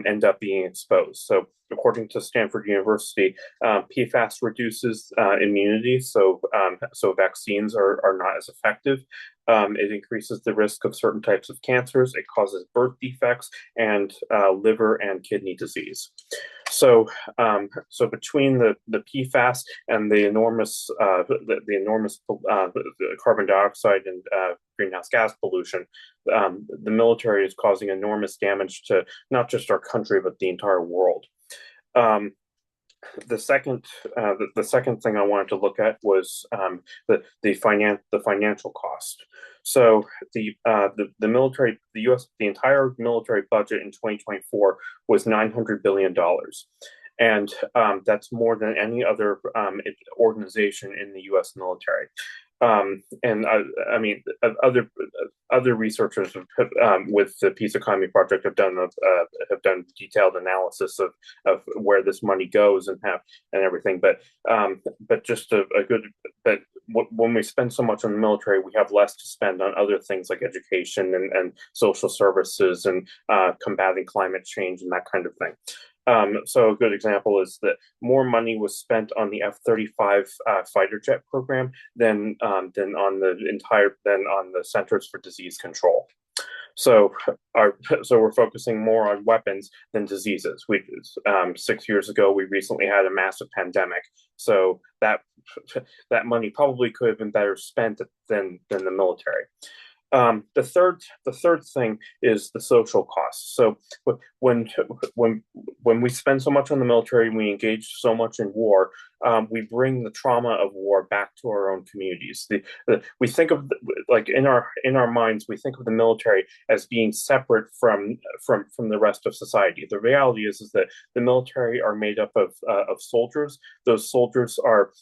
Speaker 5: end up being exposed. So, according to Stanford University, PFAS reduces immunity, so vaccines are not as effective. It increases the risk of certain types of cancers. It causes birth defects and liver and kidney disease. So between the PFAS and the enormous carbon dioxide and greenhouse gas pollution, the military is causing enormous damage to not just our country but the entire world. The second thing I wanted to look at was the financial cost. So the entire military budget in 2024 was $900 billion. And that's more than any other organization in the U.S. military. And I mean, other researchers with the Peace Economy Project have done detailed analysis of where this money goes and everything. But when we spend so much on the military, we have less to spend on other things like education and social services and combating climate change and that kind of thing. So a good example is that more money was spent on the F-35 fighter jet program than on the Centers for Disease Control. So we're focusing more on weapons than diseases. 6 years ago, we recently had a massive pandemic. So that money probably could have been better spent than the military. The third thing is the social costs. So when we spend so much on the military and we engage so much in war, we bring the trauma of war back to our own communities. We think of like in our minds, we think of the military as being separate from the rest of society. The reality is that the military are made up of soldiers. Those soldiers are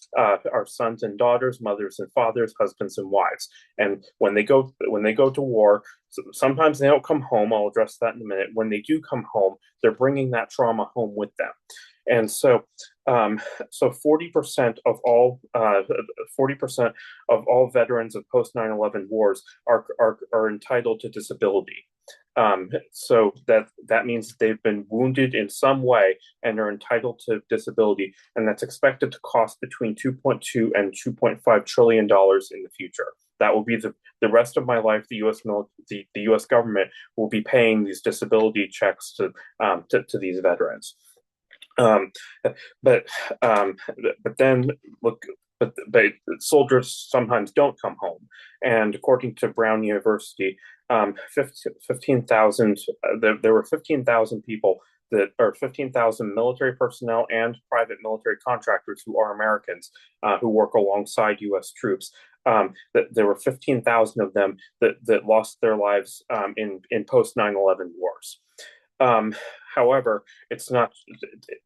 Speaker 5: sons and daughters, mothers and fathers, husbands and wives. And when they go to war, sometimes they don't come home. I'll address that in a minute. When they do come home, they're bringing that trauma home with them. And so 40% of all veterans of post 9/11 wars are entitled to disability. So that means they've been wounded in some way and are entitled to disability, and that's expected to cost between 2.2 and 2.5 trillion dollars in the future. That will be the rest of my life. The U.S. government will be paying these disability checks to these veterans. But then look. But soldiers sometimes don't come home, and according to Brown University, 15,000 there were 15,000 people that are 15,000 military personnel and private military contractors who are Americans who work alongside U.S. troops. That there were 15,000 of them that lost their lives in post 9/11 wars. However, it's not.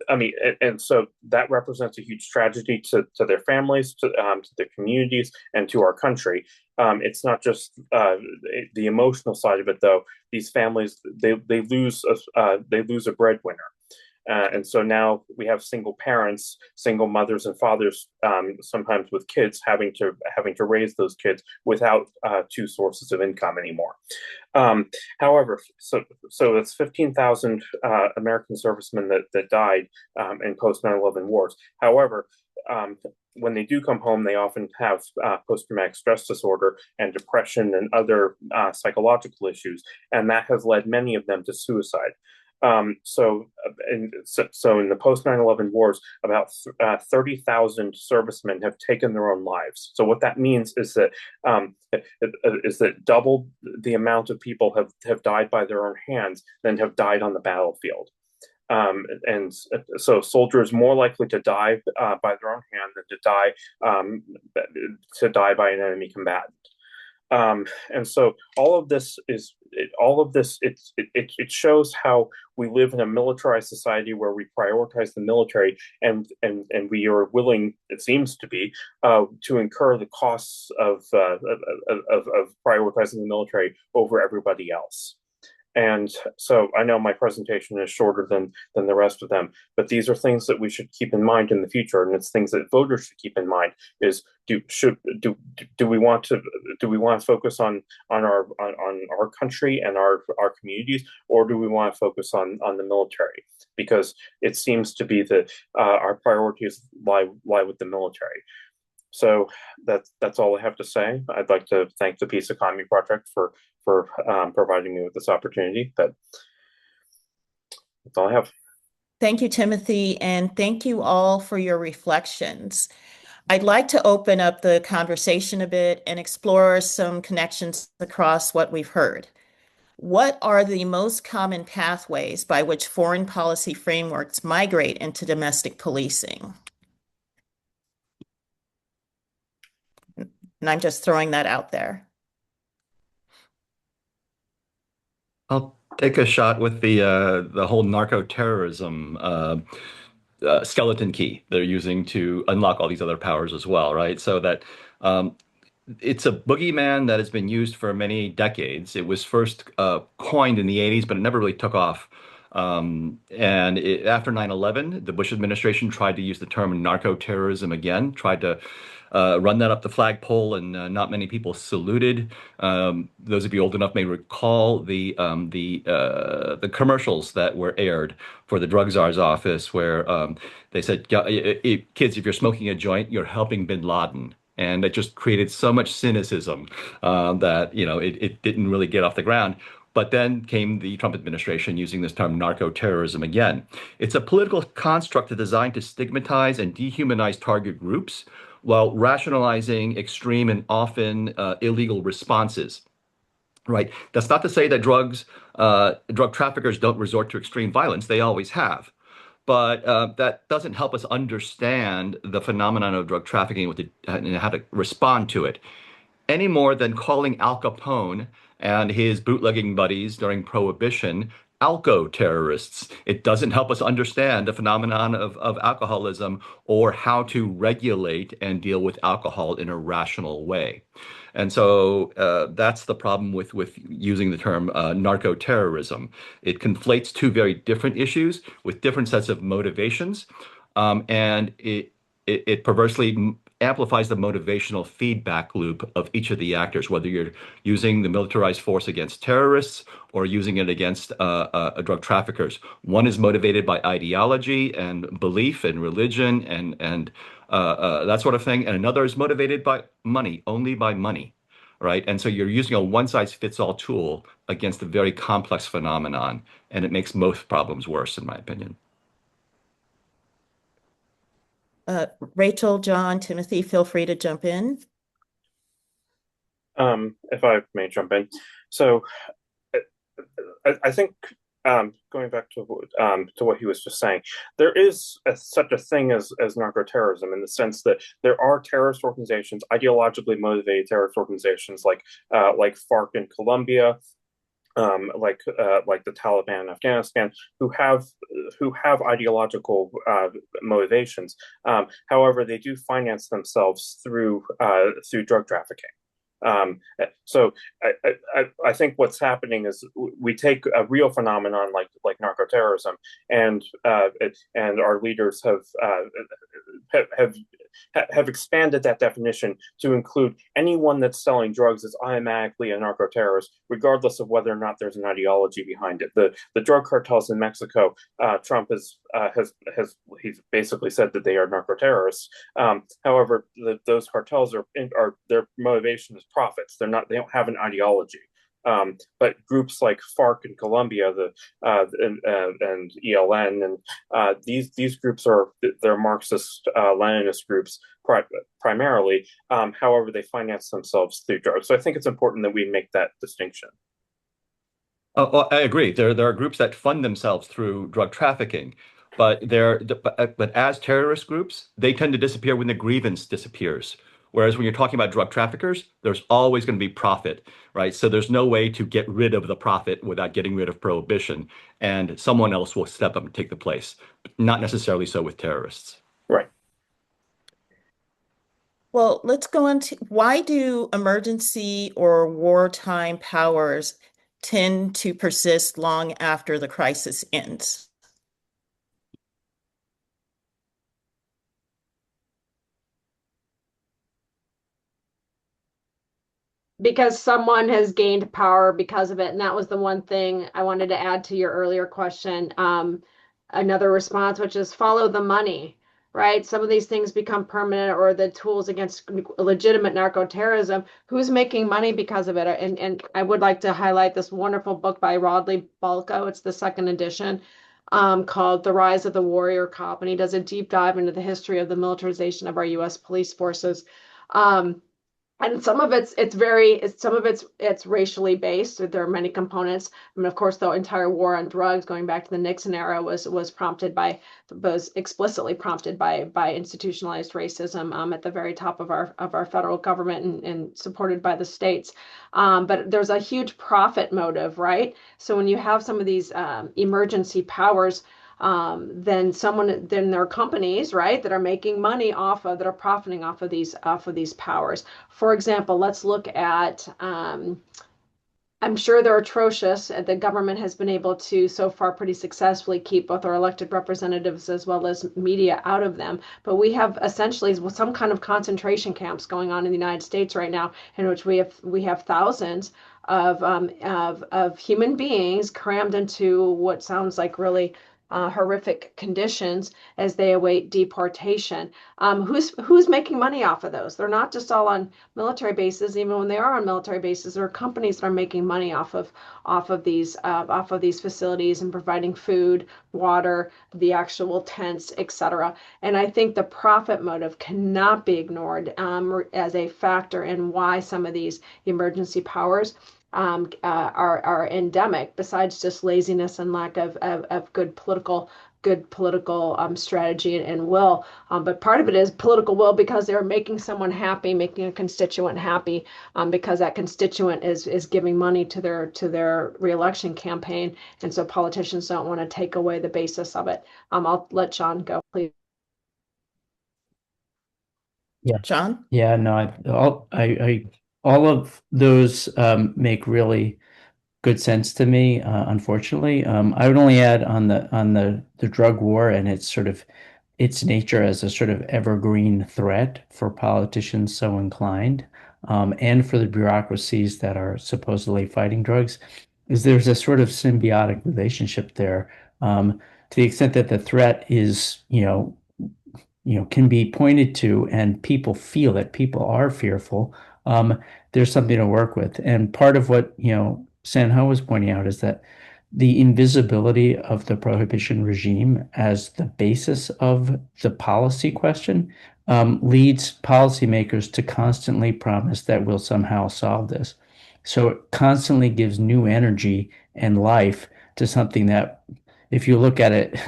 Speaker 5: I mean, and so that represents a huge tragedy to their families, to their communities, and to our country. It's not just the emotional side of it, though. These families they lose a breadwinner. And so now we have single parents, single mothers and fathers, sometimes with kids having to raise those kids without two sources of income anymore. However, so it's 15,000 American servicemen that died in post 9/11 wars. However, when they do come home, they often have post-traumatic stress disorder and depression and other psychological issues, and that has led many of them to suicide. So in the post 9/11 wars, about 30,000 servicemen have taken their own lives. So what that means is that double the amount of people have died by their own hands than have died on the battlefield. And so soldiers more likely to die by their own hand than um, to die by an enemy combatant. And so it shows how we live in a militarized society where we prioritize the military, and we are willing, it seems to be, to incur the costs of prioritizing the military over everybody else. And so I know my presentation is shorter than the rest of them, but these are things that we should keep in mind in the future, and it's things that voters should keep in mind. Is do we want to focus on our country and our communities, or do we want to focus on the military? Because it seems to be that our priorities lie with the military. So that's all I have to say. I'd like to thank the Peace Economy Project for providing me with this opportunity. That's all I have.
Speaker 1: Thank you, Timothy, and thank you all for your reflections. I'd like to open up the conversation a bit and explore some connections across what we've heard. What are the most common pathways by which foreign policy frameworks migrate into domestic policing? And I'm just throwing that out there.
Speaker 4: I'll take a shot with the whole narco-terrorism skeleton key they're using to unlock all these other powers as well, right? So that um, it's a boogeyman that has been used for many decades. It was first coined in the 80s, but it never really took off. After 9/11, the Bush administration tried to use the term narco-terrorism again, tried to run that up the flagpole, and not many people saluted. Those of you old enough may recall the commercials that were aired for the drug czar's office, where they said, "Kids, if you're smoking a joint, you're helping Bin Laden." And it just created so much cynicism that it didn't really get off the ground. But then came the Trump administration using this term narco-terrorism again. It's a political construct designed to stigmatize and dehumanize target groups while rationalizing extreme and often illegal responses. Right. That's not to say that drug traffickers don't resort to extreme violence. They always have. But that doesn't help us understand the phenomenon of drug trafficking and how to respond to it any more than calling Al Capone and his bootlegging buddies during Prohibition alco terrorists. It doesn't help us understand the phenomenon of alcoholism or how to regulate and deal with alcohol in a rational way. And so that's the problem with using the term narco-terrorism. It conflates two very different issues with different sets of motivations, and it perversely amplifies the motivational feedback loop of each of the actors, whether you're using the militarized force against terrorists or using it against drug traffickers. One is motivated by ideology and belief and religion and that sort of thing, and another is motivated by money, only by money, right? And so you're using a one-size-fits-all tool against a very complex phenomenon, and it makes most problems worse, in my opinion.
Speaker 1: Rachel, John, Timothy, feel free to jump in.
Speaker 5: If I may jump in. So I think going back to what he was just saying, there is such a thing as narco-terrorism in the sense that there are terrorist organizations, ideologically motivated terrorist organizations like FARC in Colombia, like the Taliban in Afghanistan, who have ideological motivations. However, they do finance themselves through drug trafficking. So I think what's happening is we take a real phenomenon like narco-terrorism, and our leaders have expanded that definition to include anyone that's selling drugs is automatically a narco-terrorist, regardless of whether or not there's an ideology behind it. The drug cartels in Mexico, Trump has he's basically said that they are narco-terrorists. However, those cartels are their motivation is profits. They don't have an ideology. But groups like FARC in Colombia, and ELN, and these groups they're Marxist Leninist groups primarily. However, they finance themselves through drugs. So I think it's important that we make that distinction.
Speaker 4: Oh, I agree. There are groups that fund themselves through drug trafficking, but as terrorist groups, they tend to disappear when the grievance disappears. Whereas when you're talking about drug traffickers, there's always going to be profit, right? So there's no way to get rid of the profit without getting rid of prohibition, and someone else will step up and take the place. Not necessarily so with terrorists.
Speaker 5: Right.
Speaker 1: Well, let's go into why do emergency or wartime powers tend to persist long after the crisis ends?
Speaker 3: Because someone has gained power because of it. And that was the one thing I wanted to add to your earlier question. Another response, which is follow the money, right? Some of these things become permanent or the tools against legitimate narco terrorism. Who's making money because of it? And I would like to highlight this wonderful book by Rodley Balko. It's the second edition. Called The Rise of the Warrior Cop, and he does a deep dive into the history of the militarization of our U.S. police forces. Um, and some of it's racially based. There are many components. I mean, of course, the entire war on drugs, going back to the Nixon era, was explicitly prompted by institutionalized racism at the very top of our federal government and supported by the states. But there's a huge profit motive, right? So when you have some of these emergency powers, then there are companies, right, that are making money that are profiting off of these powers. For example, let's look at I'm sure they're atrocious. The government has been able to, so far, pretty successfully keep both our elected representatives as well as media out of them. But we have essentially some kind of concentration camps going on in the United States right now, in which we have thousands of human beings crammed into what sounds like really horrific conditions as they await deportation. Who's making money off of those? They're not just all on military bases. Even when they are on military bases, there are companies that are making money off of these facilities and providing food, water, the actual tents, etc. And I think the profit motive cannot be ignored as a factor in why some of these emergency powers are endemic, besides just laziness and lack of good political strategy and will. But part of it is political will because they're making someone happy, making a constituent happy, because that constituent is giving money to their reelection campaign, and so politicians don't want to take away the basis of it. I'll let John go, please.
Speaker 2: Yeah.
Speaker 1: John?
Speaker 2: Yeah, no, all of those make really good sense to me. Unfortunately, I would only add on the drug war and its sort of its nature as a sort of evergreen threat for politicians so inclined, and for the bureaucracies that are supposedly fighting drugs, is there's a sort of symbiotic relationship there. To the extent that the threat is, can be pointed to and people feel it, people are fearful, there's something to work with. And part of what, Sanho was pointing out is that the invisibility of the prohibition regime as the basis of the policy question leads policymakers to constantly promise that we'll somehow solve this. So it constantly gives new energy and life to something that, if you look at it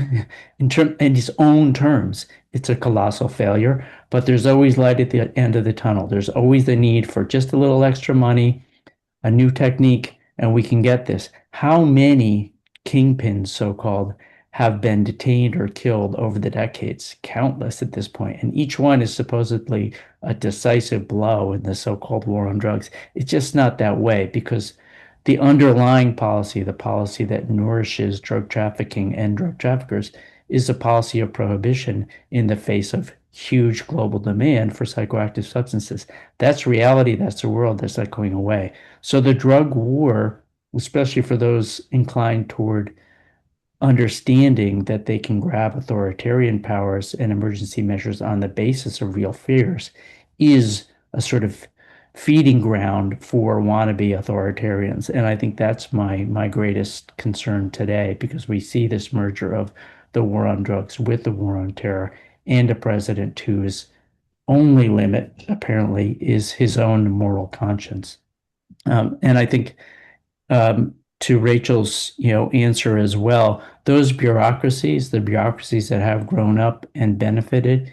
Speaker 2: in its own terms, it's a colossal failure. But there's always light at the end of the tunnel. There's always the need for just a little extra money, a new technique, and we can get this. How many kingpins, so-called, have been detained or killed over the decades? Countless at this point. And each one is supposedly a decisive blow in the so-called war on drugs. It's just not that way because the underlying policy, the policy that nourishes drug trafficking and drug traffickers, is a policy of prohibition in the face of huge global demand for psychoactive substances. That's reality. That's the world. That's not going away. So the drug war, especially for those inclined toward understanding that they can grab authoritarian powers and emergency measures on the basis of real fears, is a sort of feeding ground for wannabe authoritarians. And I think that's my greatest concern today, because we see this merger of the war on drugs with the war on terror, and a president whose only limit apparently is his own moral conscience. And I think, to Rachel's, answer as well, those bureaucracies, the bureaucracies that have grown up and benefited,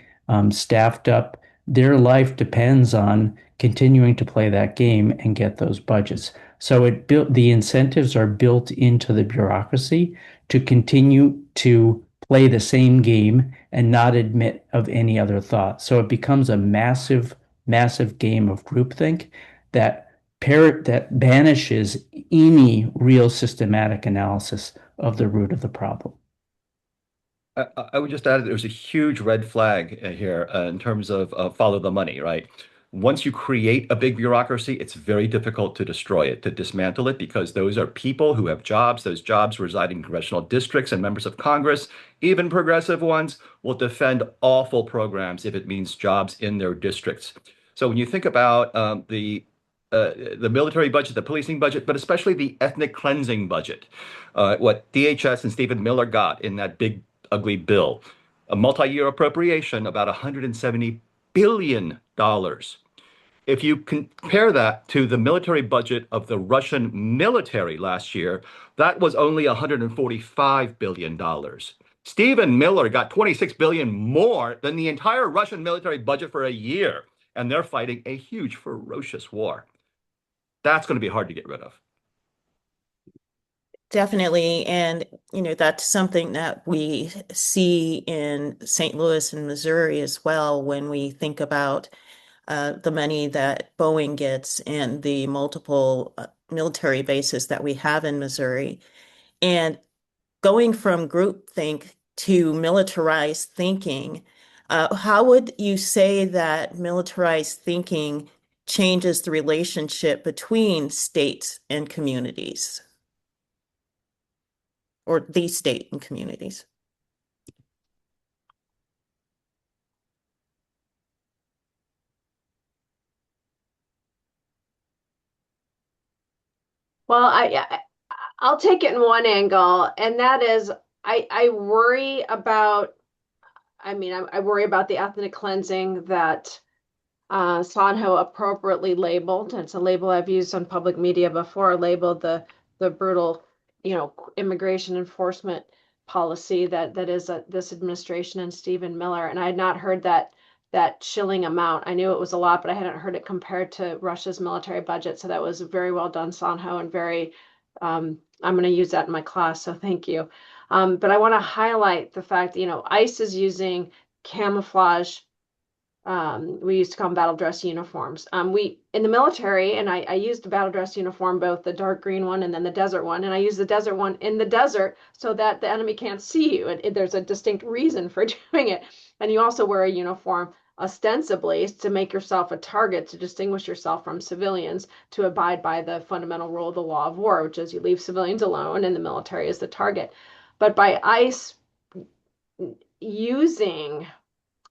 Speaker 2: staffed up, their life depends on continuing to play that game and get those budgets. So the incentives are built into the bureaucracy to continue to play the same game and not admit of any other thought. So it becomes a massive, massive game of groupthink that that banishes any real systematic analysis of the root of the problem.
Speaker 4: I would just add that there's a huge red flag here in terms of follow the money, right? Once you create a big bureaucracy, it's very difficult to destroy it, to dismantle it, because those are people who have jobs. Those jobs reside in congressional districts, and members of Congress, even progressive ones, will defend awful programs if it means jobs in their districts. So when you think about the military budget, the policing budget, but especially the ethnic cleansing budget, what DHS and Stephen Miller got in that big ugly bill, a multi-year appropriation, about $170 billion. If you compare that to the military budget of the Russian military last year, that was only $145 billion. Stephen Miller got 26 billion more than the entire Russian military budget for a year, and they're fighting a huge, ferocious war. That's going to be hard to get rid of.
Speaker 1: Definitely. And, that's something that we see in St. Louis and Missouri as well when we think about the money that Boeing gets and the multiple military bases that we have in Missouri. And going from groupthink to militarized thinking, how would you say that militarized thinking changes the relationship between states and communities, or the state and communities?
Speaker 3: Well, I'll take it in one angle, and that is I worry about, I worry about the ethnic cleansing that Sanho appropriately labeled. It's a label I've used on public media before, labeled the brutal, immigration enforcement policy that is this administration and Stephen Miller. And I had not heard that chilling amount. I knew it was a lot, but I hadn't heard it compared to Russia's military budget. So that was very well done, Sanho, and very I'm going to use that in my class. So thank you. But I want to highlight the fact that, ICE is using camouflage. We used to call them battle dress uniforms. We in the military, and I used the battle dress uniform, both the dark green one and then the desert one, and I use the desert one in the desert so that the enemy can't see you. There's a distinct reason for doing it. And you also wear a uniform ostensibly to make yourself a target, to distinguish yourself from civilians, to abide by the fundamental rule of the law of war, which is you leave civilians alone and the military is the target. But by ICE using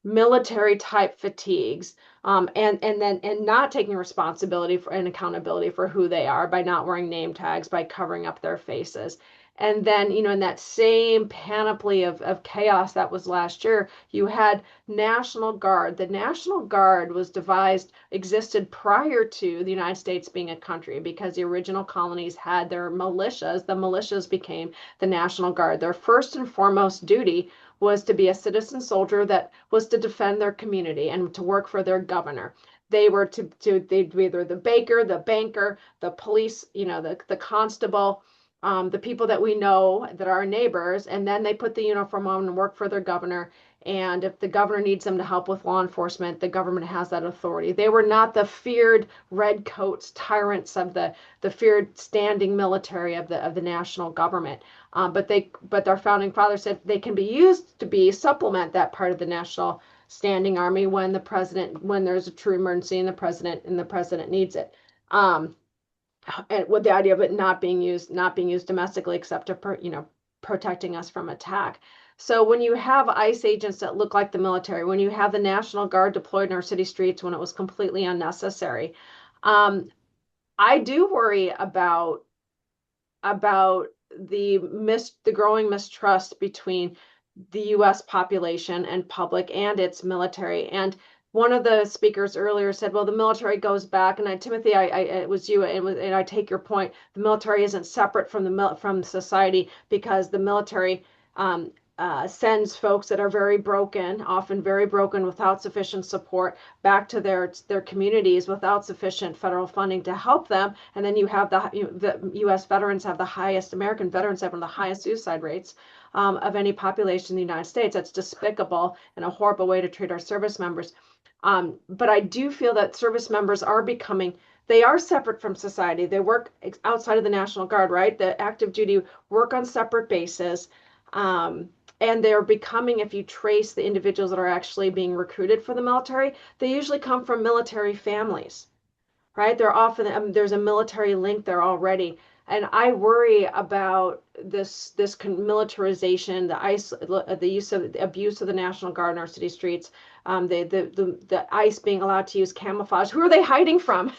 Speaker 3: military type fatigues, and not taking responsibility for and accountability for who they are, by not wearing name tags, by covering up their faces. And then, in that same panoply of chaos that was last year, you had National Guard. The National Guard was existed prior to the United States being a country, because the original colonies had their militias. The militias became the National Guard. Their first and foremost duty was to be a citizen soldier that was to defend their community and to work for their governor. They were they'd be either the baker, the banker, the police, the constable, the people that we know that are our neighbors, and then they put the uniform on and work for their governor. And if the governor needs them to help with law enforcement, the government has that authority. They were not the feared redcoats, tyrants of the feared standing military of the national government. But our founding fathers said they can be used to supplement that part of the national standing army when there's a true emergency and the president needs it. And with the idea of it not being used domestically, except to protecting us from attack. So when you have ICE agents that look like the military, when you have the National Guard deployed in our city streets when it was completely unnecessary, I do worry about the growing mistrust between the U.S. population and public and its military. And one of the speakers earlier said, well, the military goes back, and Timothy, it was you, and I take your point. The military isn't separate from from society because the military sends folks that are very broken, often very broken without sufficient support, back to their communities without sufficient federal funding to help them. And then you have the U.S. veterans have the highest, American veterans have one of the highest suicide rates of any population in the United States. That's despicable and a horrible way to treat our service members. But I do feel that service members are becoming, they are separate from society. They work outside of the National Guard, right? The active duty work on separate bases. And they're becoming, if you trace the individuals that are actually being recruited for the military, they usually come from military families, right? They're often, there's a military link there already. And I worry about this militarization, the use of the abuse of the National Guard in our city streets, the ICE being allowed to use camouflage. Who are they hiding from?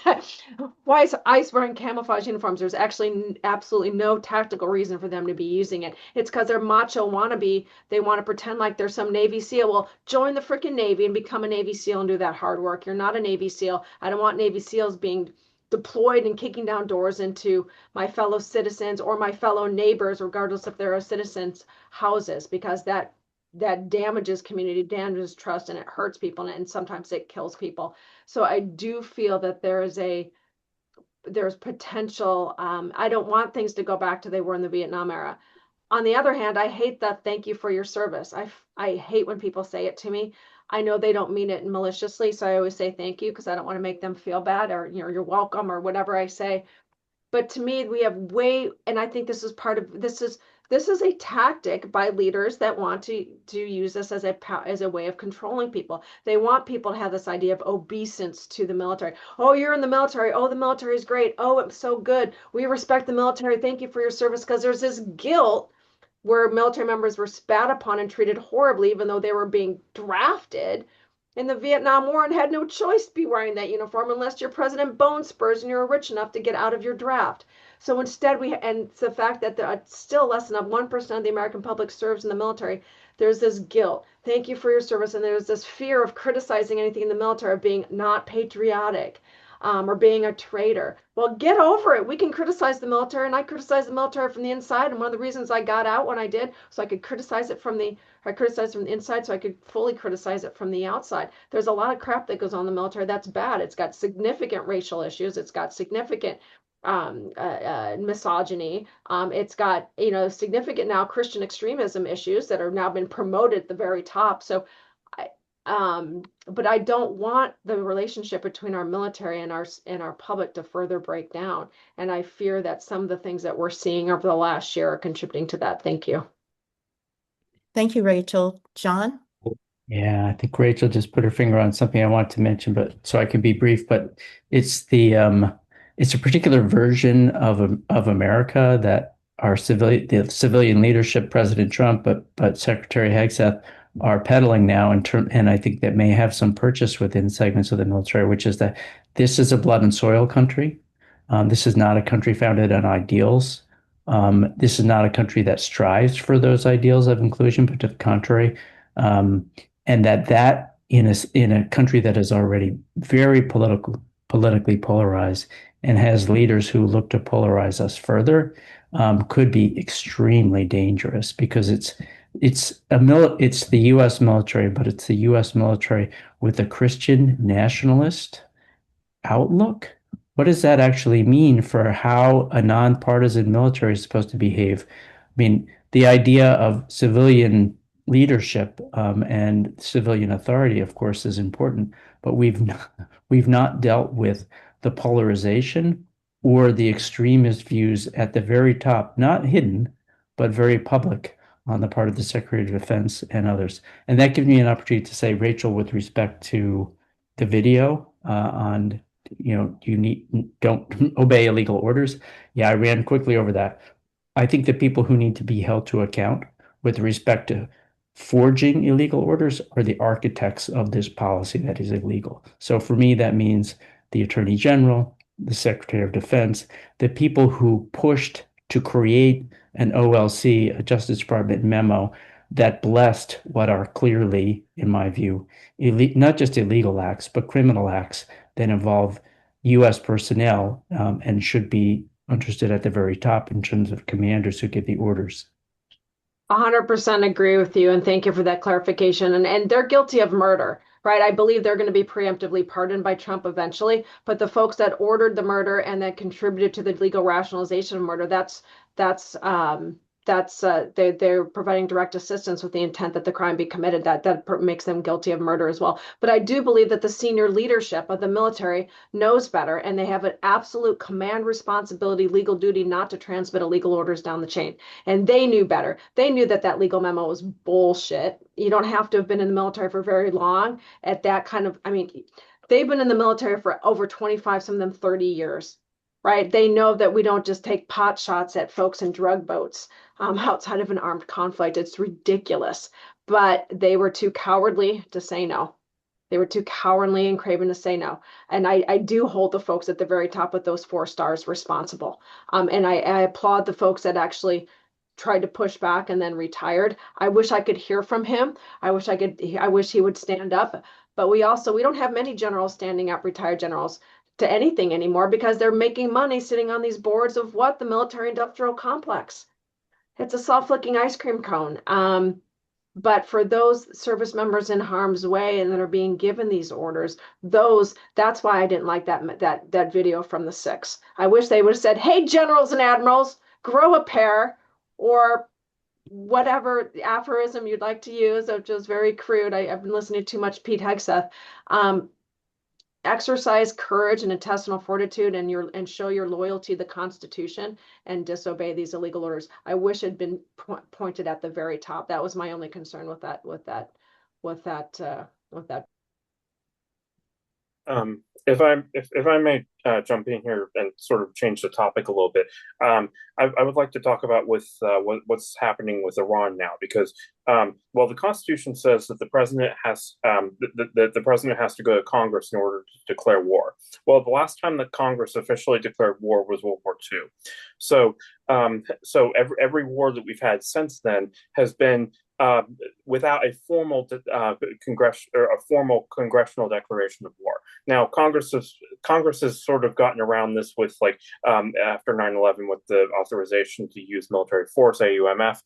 Speaker 3: Why is ICE wearing camouflage uniforms? There's actually absolutely no tactical reason for them to be using it. It's because they're macho wannabe. They want to pretend like they're some Navy SEAL. Well, join the freaking Navy and become a Navy SEAL and do that hard work. You're not a Navy SEAL. I don't want Navy SEAls being deployed and kicking down doors into my fellow citizens or my fellow neighbors, regardless if they're a citizen's houses, because that damages community, damages trust, and it hurts people, and sometimes it kills people. So I do feel that there's potential. I don't want things to go back to they were in the Vietnam era. On the other hand, I hate that thank you for your service. I hate when people say it to me. I know they don't mean it maliciously, so I always say thank you because I don't want to make them feel bad, or you're welcome, or whatever I say. But to me, we have and I think this is part of this is a tactic by leaders that want to use this as a way of controlling people. They want people to have this idea of obeisance to the military. Oh, you're in the military. Oh, the military is great. Oh, it's so good. We respect the military. Thank you for your service, because there's this guilt where military members were spat upon and treated horribly, even though they were being drafted in the Vietnam War and had no choice to be wearing that uniform unless you're President Bone Spurs and you're rich enough to get out of your draft. So instead, and it's the fact that still less than 1% of the American public serves in the military, there's this guilt. Thank you for your service. And there's this fear of criticizing anything in the military, of being not patriotic. Or being a traitor. Well, get over it. We can criticize the military, and I criticize the military from the inside. And one of the reasons I got out when I did, so I could criticize it I criticized from the inside, so I could fully criticize it from the outside. There's a lot of crap that goes on in the military that's bad. It's got significant racial issues. It's got significant misogyny. It's got significant now Christian extremism issues that are now been promoted at the very top. So but I don't want the relationship between our military and our public to further break down. And I fear that some of the things that we're seeing over the last year are contributing to that. Thank you.
Speaker 1: Thank you, Rachel. John?
Speaker 2: Yeah, I think Rachel just put her finger on something I want to mention, but so I can be brief. But it's it's a particular version of America that the civilian leadership, President Trump, but Secretary Hegseth are peddling now and I think that may have some purchase within segments of the military, which is that this is a blood and soil country. This is not a country founded on ideals. This is not a country that strives for those ideals of inclusion, but to the contrary. And that in a country that is already very politically polarized and has leaders who look to polarize us further, could be extremely dangerous, because it's the U.S. military, but it's the U.S. military with a Christian nationalist outlook. What does that actually mean for how a nonpartisan military is supposed to behave? I mean, the idea of civilian leadership and civilian authority, of course, is important, but we've not dealt with the polarization or the extremist views at the very top, not hidden, but very public on the part of the Secretary of Defense and others. And that gives me an opportunity to say, Rachel, with respect to the video on, don't obey illegal orders. Yeah, I ran quickly over that. I think the people who need to be held to account with respect to forging illegal orders are the architects of this policy that is illegal. So for me, that means the Attorney General, the Secretary of Defense, the people who pushed to create an OLC, a Justice Department memo that blessed what are clearly, in my view, not just illegal acts, but criminal acts that involve U.S. personnel, and should be understood at the very top in terms of commanders who give the orders.
Speaker 3: 100% agree with you, and thank you for that clarification. And they're guilty of murder, right? I believe they're going to be preemptively pardoned by Trump eventually, but the folks that ordered the murder and that contributed to the legal rationalization of murder, that's they're providing direct assistance with the intent that the crime be committed. That makes them guilty of murder as well. But I do believe that the senior leadership of the military knows better, and they have an absolute command responsibility, legal duty not to transmit illegal orders down the chain. And they knew better. They knew that that legal memo was bullshit. You don't have to have been in the military for very long at that kind of, I mean, they've been in the military for over 25, some of them 30 years, right? They know that we don't just take pot shots at folks in drug boats outside of an armed conflict. It's ridiculous. But they were too cowardly to say no. They were too cowardly and craven to say no. And I do hold the folks at the very top with those 4 stars responsible. And I applaud the folks that actually tried to push back and then retired. I wish I could hear from him. I wish he would stand up. But we don't have many generals standing up, retired generals, to anything anymore because they're making money sitting on these boards of what? The military industrial complex. It's a self-licking ice cream cone. But for those service members in harm's way and that are being given these orders, that's why I didn't like that video from the 6. I wish they would have said, "Hey, generals and admirals, grow a pair," or whatever aphorism you'd like to use, which is very crude. I've been listening to too much Pete Hegseth. Exercise courage and intestinal fortitude and show your loyalty to the Constitution and disobey these illegal orders. I wish it had been pointed at the very top. That was my only concern with that.
Speaker 5: If I may jump in here and sort of change the topic a little bit, I would like to talk about what's happening with Iran now, because well, the Constitution says that the president has to go to Congress in order to declare war. Well, the last time that Congress officially declared war was World War II. So every war that we've had since then has been without a formal congressional declaration of war. Now, Congress has sort of gotten around this with after 9/11 with the authorization to use military force, AUMF.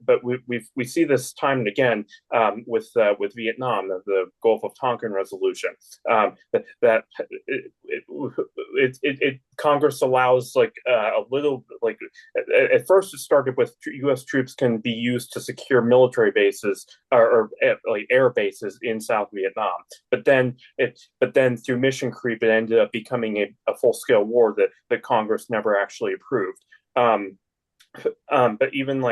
Speaker 5: But we see this time and again with Vietnam, the Gulf of Tonkin resolution. Congress allows a little at first it started with U.S. troops can be used to secure military bases or air bases in South Vietnam, but then through mission creep it ended up becoming a full-scale war that Congress never actually approved. But even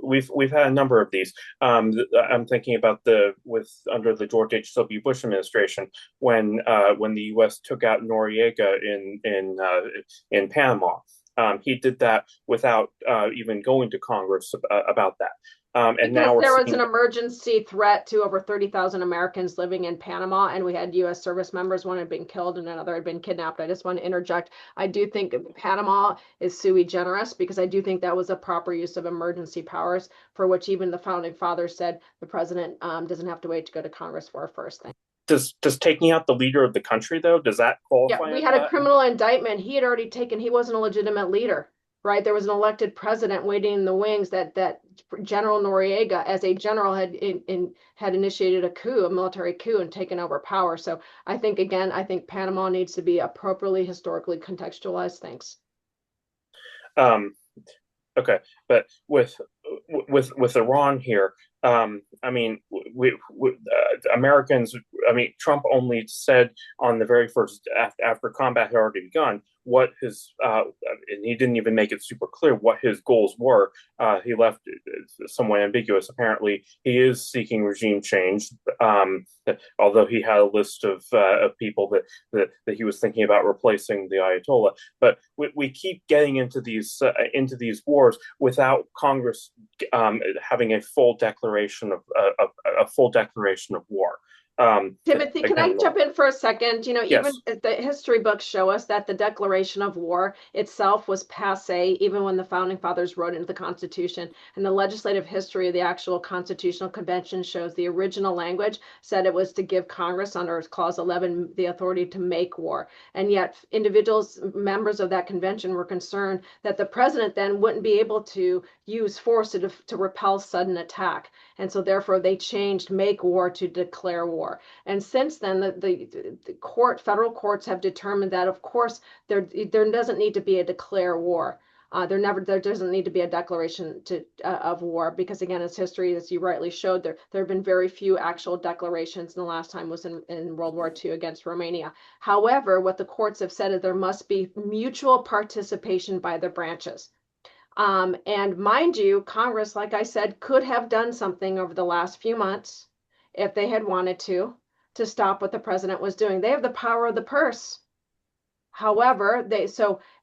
Speaker 5: we've had a number of these. I'm thinking about under the George H.W. Bush administration when the U.S. took out Noriega in Panama. He did that without even going to Congress about that. And
Speaker 3: because
Speaker 5: now
Speaker 3: there was an emergency threat to over 30,000 Americans living in Panama, and we had U.S. service members. One had been killed and another had been kidnapped. I just want to interject. I do think Panama is sui generis because I do think that was a proper use of emergency powers, for which even the founding fathers said the president doesn't have to wait to go to Congress for a first thing.
Speaker 5: Does taking out the leader of the country, though, does that qualify?
Speaker 3: Yeah, we had a criminal indictment. He had already he wasn't a legitimate leader, right? There was an elected president waiting in the wings that General Noriega, as a general, had initiated a military coup, and taken over power. So I think Panama needs to be appropriately historically contextualized. Thanks.
Speaker 5: Okay, but with Iran here, I mean, Americans. I mean, Trump only said on the very first after combat had already begun what his and he didn't even make it super clear what his goals were. He left it somewhat ambiguous. Apparently, he is seeking regime change, although he had a list of people that he was thinking about replacing the Ayatollah. But we keep getting into these wars without Congress having a full declaration of war.
Speaker 3: Timothy, can I
Speaker 5: again,
Speaker 3: jump in for a second? You know, even
Speaker 5: yes.
Speaker 3: the history books show us that the declaration of war itself was passé even when the founding fathers wrote into the Constitution. And the legislative history of the actual Constitutional Convention shows the original language said it was to give Congress under Clause 11 the authority to make war. And yet individuals, members of that convention were concerned that the president then wouldn't be able to use force to repel sudden attack. And so therefore they changed make war to declare war. And since then, federal courts have determined that, of course, there doesn't need to be a declare war. There doesn't need to be a declaration of war because, again, as history, as you rightly showed, there have been very few actual declarations, and the last time was in World War II against Romania. However, what the courts have said is there must be mutual participation by the branches. And mind you, Congress, like I said, could have done something over the last few months if they had wanted to stop what the president was doing. They have the power of the purse. However,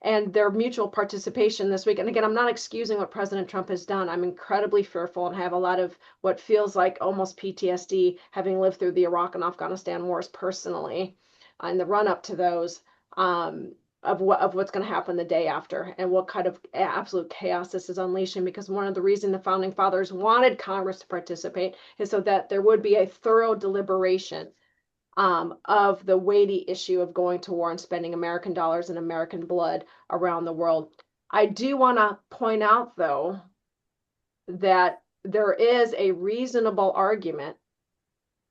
Speaker 3: and their mutual participation this week. And again, I'm not excusing what President Trump has done. I'm incredibly fearful and have a lot of what feels like almost PTSD, having lived through the Iraq and Afghanistan wars personally, in the run up to those. Of what's going to happen the day after and what kind of absolute chaos this is unleashing, because one of the reasons the founding fathers wanted Congress to participate is so that there would be a thorough deliberation of the weighty issue of going to war and spending American dollars and American blood around the world. I do want to point out, though, that there is a reasonable argument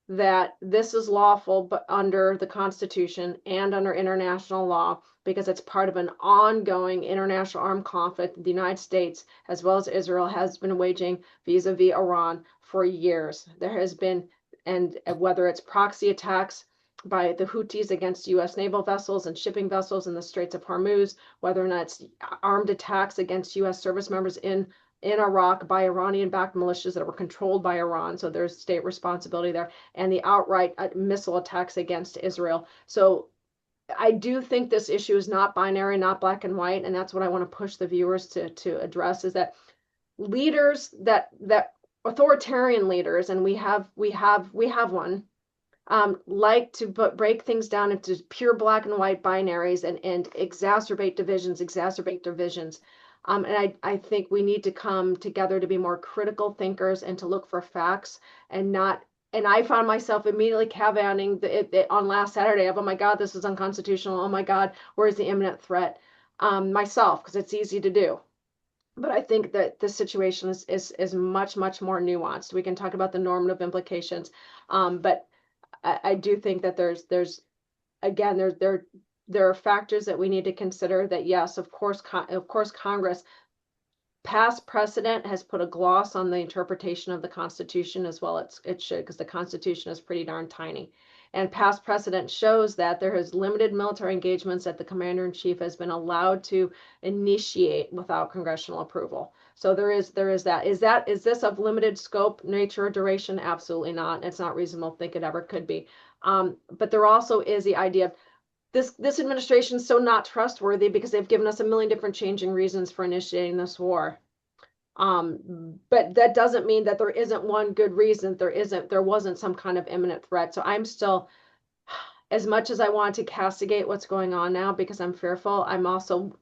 Speaker 3: that this is lawful but under the Constitution and under international law because it's part of an ongoing international armed conflict the United States, as well as Israel, has been waging vis-a-vis Iran for years. There has been, and whether it's proxy attacks by the Houthis against U.S. naval vessels and shipping vessels in the Straits of Hormuz, whether or not it's armed attacks against U.S. service members in Iraq by Iranian-backed militias that were controlled by Iran, so there's state responsibility there, and the outright missile attacks against Israel. So I do think this issue is not binary, not black and white, and that's what I want to push the viewers to address, is that leaders that authoritarian leaders, and we have one, like to break things down into pure black and white binaries and exacerbate divisions. And I think we need to come together to be more critical thinkers and to look for facts and not. And I found myself immediately caveating on last Saturday of, oh my God, this is unconstitutional. Oh my God, where's the imminent threat? Myself, because it's easy to do. But I think that this situation is much, much more nuanced. We can talk about the normative implications, but I do think that there's again there are factors that we need to consider. That yes, of course Congress, past precedent has put a gloss on the interpretation of the Constitution as well. It should, because the Constitution is pretty darn tiny. And past precedent shows that there is limited military engagements that the commander-in-chief has been allowed to initiate without congressional approval. So there is that. Is this of limited scope, nature, or duration? Absolutely not. It's not reasonable to think it ever could be. But there also is the idea of this administration is so not trustworthy because they've given us a million different changing reasons for initiating this war. But that doesn't mean that there isn't one good reason. There wasn't some kind of imminent threat. So I'm still, as much as I want to castigate what's going on now because I'm fearful, I'm also,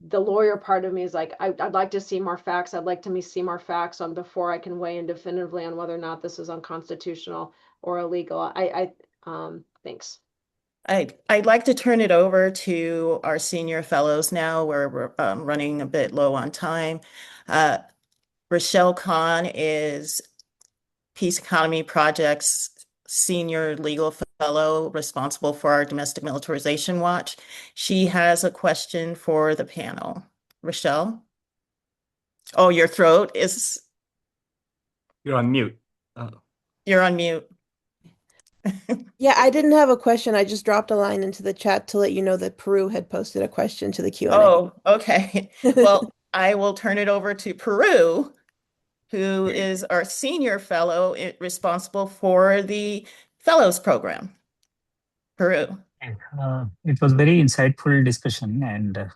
Speaker 3: the lawyer part of me is like, I'd like to see more facts. I'd like to see more facts on before I can weigh in definitively on whether or not this is unconstitutional or illegal. Thanks.
Speaker 1: I'd like to turn it over to our senior fellows now, where we're running a bit low on time. Rochelle Kahn is Peace Economy Project's senior legal fellow responsible for our domestic militarization watch. She has a question for the panel. Rochelle? Oh, your throat is...
Speaker 4: You're on mute.
Speaker 1: You're on mute.
Speaker 6: Yeah, I didn't have a question. I just dropped a line into the chat to let you know that Peru had posted a question to the Q&A.
Speaker 1: Oh, okay. Well, I will turn it over to Peru, who is our senior fellow responsible for the fellows program. Peru.
Speaker 7: It was very insightful discussion, and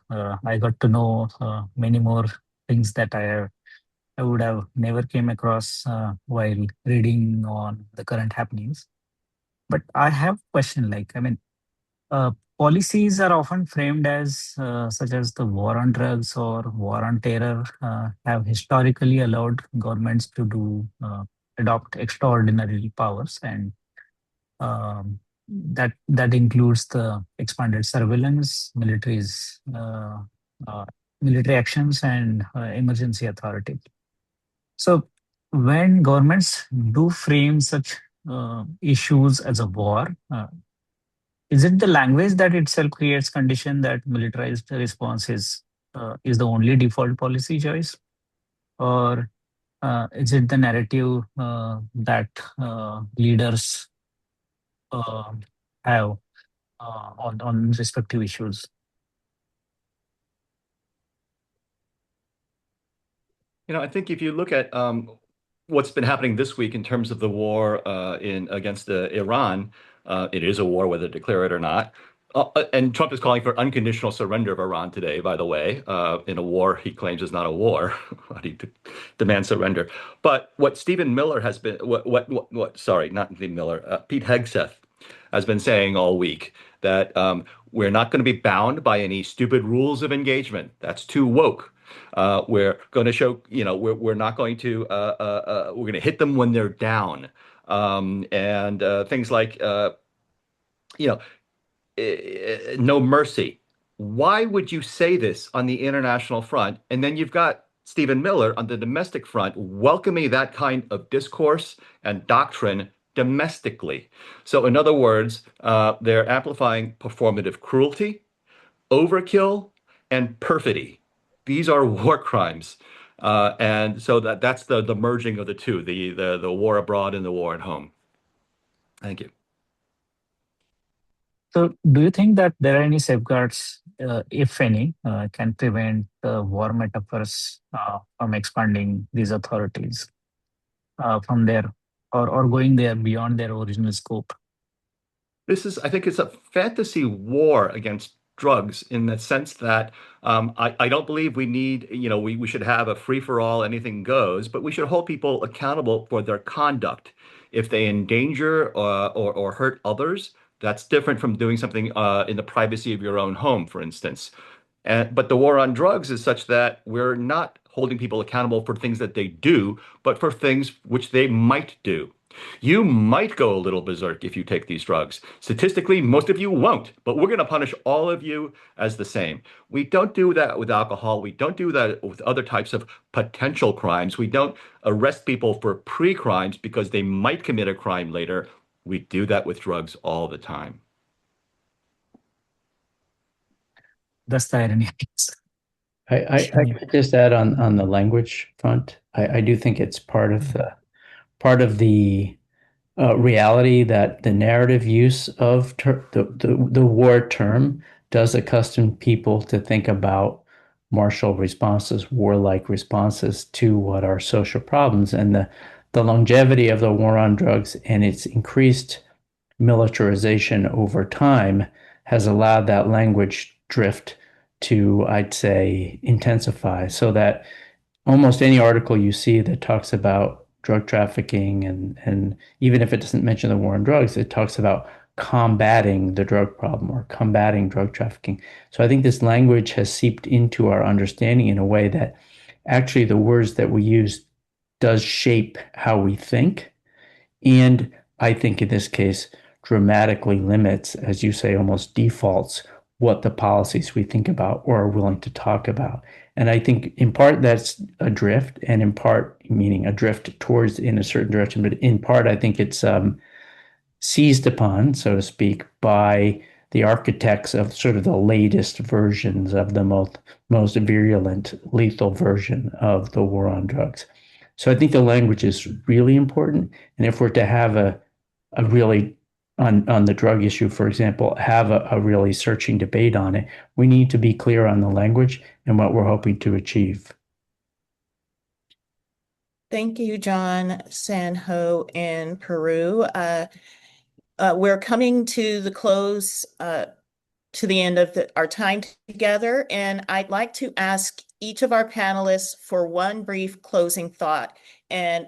Speaker 7: I got to know many more things that I would have never came across while reading on the current happenings. But I have a question, like, I mean, uh, policies are often framed as such as the war on drugs or war on terror have historically allowed governments to adopt extraordinary powers, and that includes the expanded surveillance, uh, military actions, and emergency authority. So when governments do frame such issues as a war, is it the language that itself creates condition that militarized response is the only default policy choice, or is it the narrative that leaders uh, have on respective issues?
Speaker 4: I think if you look at what's been happening this week in terms of the war in against Iran, it is a war whether to declare it or not. And Trump is calling for unconditional surrender of Iran today, by the way, in a war he claims is not a war. He demands surrender. But what Stephen Miller has been, sorry, not Stephen Miller, Pete Hegseth has been saying all week that we're not going to be bound by any stupid rules of engagement. That's too woke. We're going to show, we're not going to, we're going to hit them when they're down. And things like, you know, no mercy. Why would you say this on the international front? And then you've got Stephen Miller on the domestic front welcoming that kind of discourse and doctrine domestically. So, in other words, they're amplifying performative cruelty, overkill, and perfidy. These are war crimes. And so that's the merging of the two, the war abroad and the war at home. Thank you.
Speaker 7: So, do you think that there are any safeguards, if any, can prevent war metaphors from expanding these authorities from there, or going there beyond their original scope?
Speaker 4: I think it's a fantasy war against drugs in the sense that I don't believe we need, we should have a free for all, anything goes, but we should hold people accountable for their conduct. If they endanger or hurt others, that's different from doing something in the privacy of your own home, for instance. But the war on drugs is such that we're not holding people accountable for things that they do, but for things which they might do. You might go a little berserk if you take these drugs. Statistically, most of you won't, but we're going to punish all of you as the same. We don't do that with alcohol. We don't do that with other types of potential crimes. We don't arrest people for pre-crimes because they might commit a crime later. We do that with drugs all the time.
Speaker 7: That's the irony.
Speaker 2: I could just add on the language front. I do think it's part of the reality that the narrative use of the war term does accustom people to think about martial responses, warlike responses to what are social problems, and the longevity of the war on drugs and its increased militarization over time has allowed that language drift to, I'd say, intensify, so that almost any article you see that talks about drug trafficking, and even if it doesn't mention the war on drugs, it talks about combating the drug problem or combating drug trafficking. So I think this language has seeped into our understanding in a way that actually the words that we use does shape how we think. And I think in this case, dramatically limits, as you say, almost defaults what the policies we think about or are willing to talk about. And I think in part that's a drift, and in part meaning a drift towards in a certain direction, but in part I think it's seized upon, so to speak, by the architects of sort of the latest versions of the most virulent, lethal version of the war on drugs. So I think the language is really important. And if we're to have a really on the drug issue, for example, have a really searching debate on it, we need to be clear on the language and what we're hoping to achieve.
Speaker 1: Thank you, John Sanho in Peru. We're coming to the close, to the end of our time together, and I'd like to ask each of our panelists for one brief closing thought. And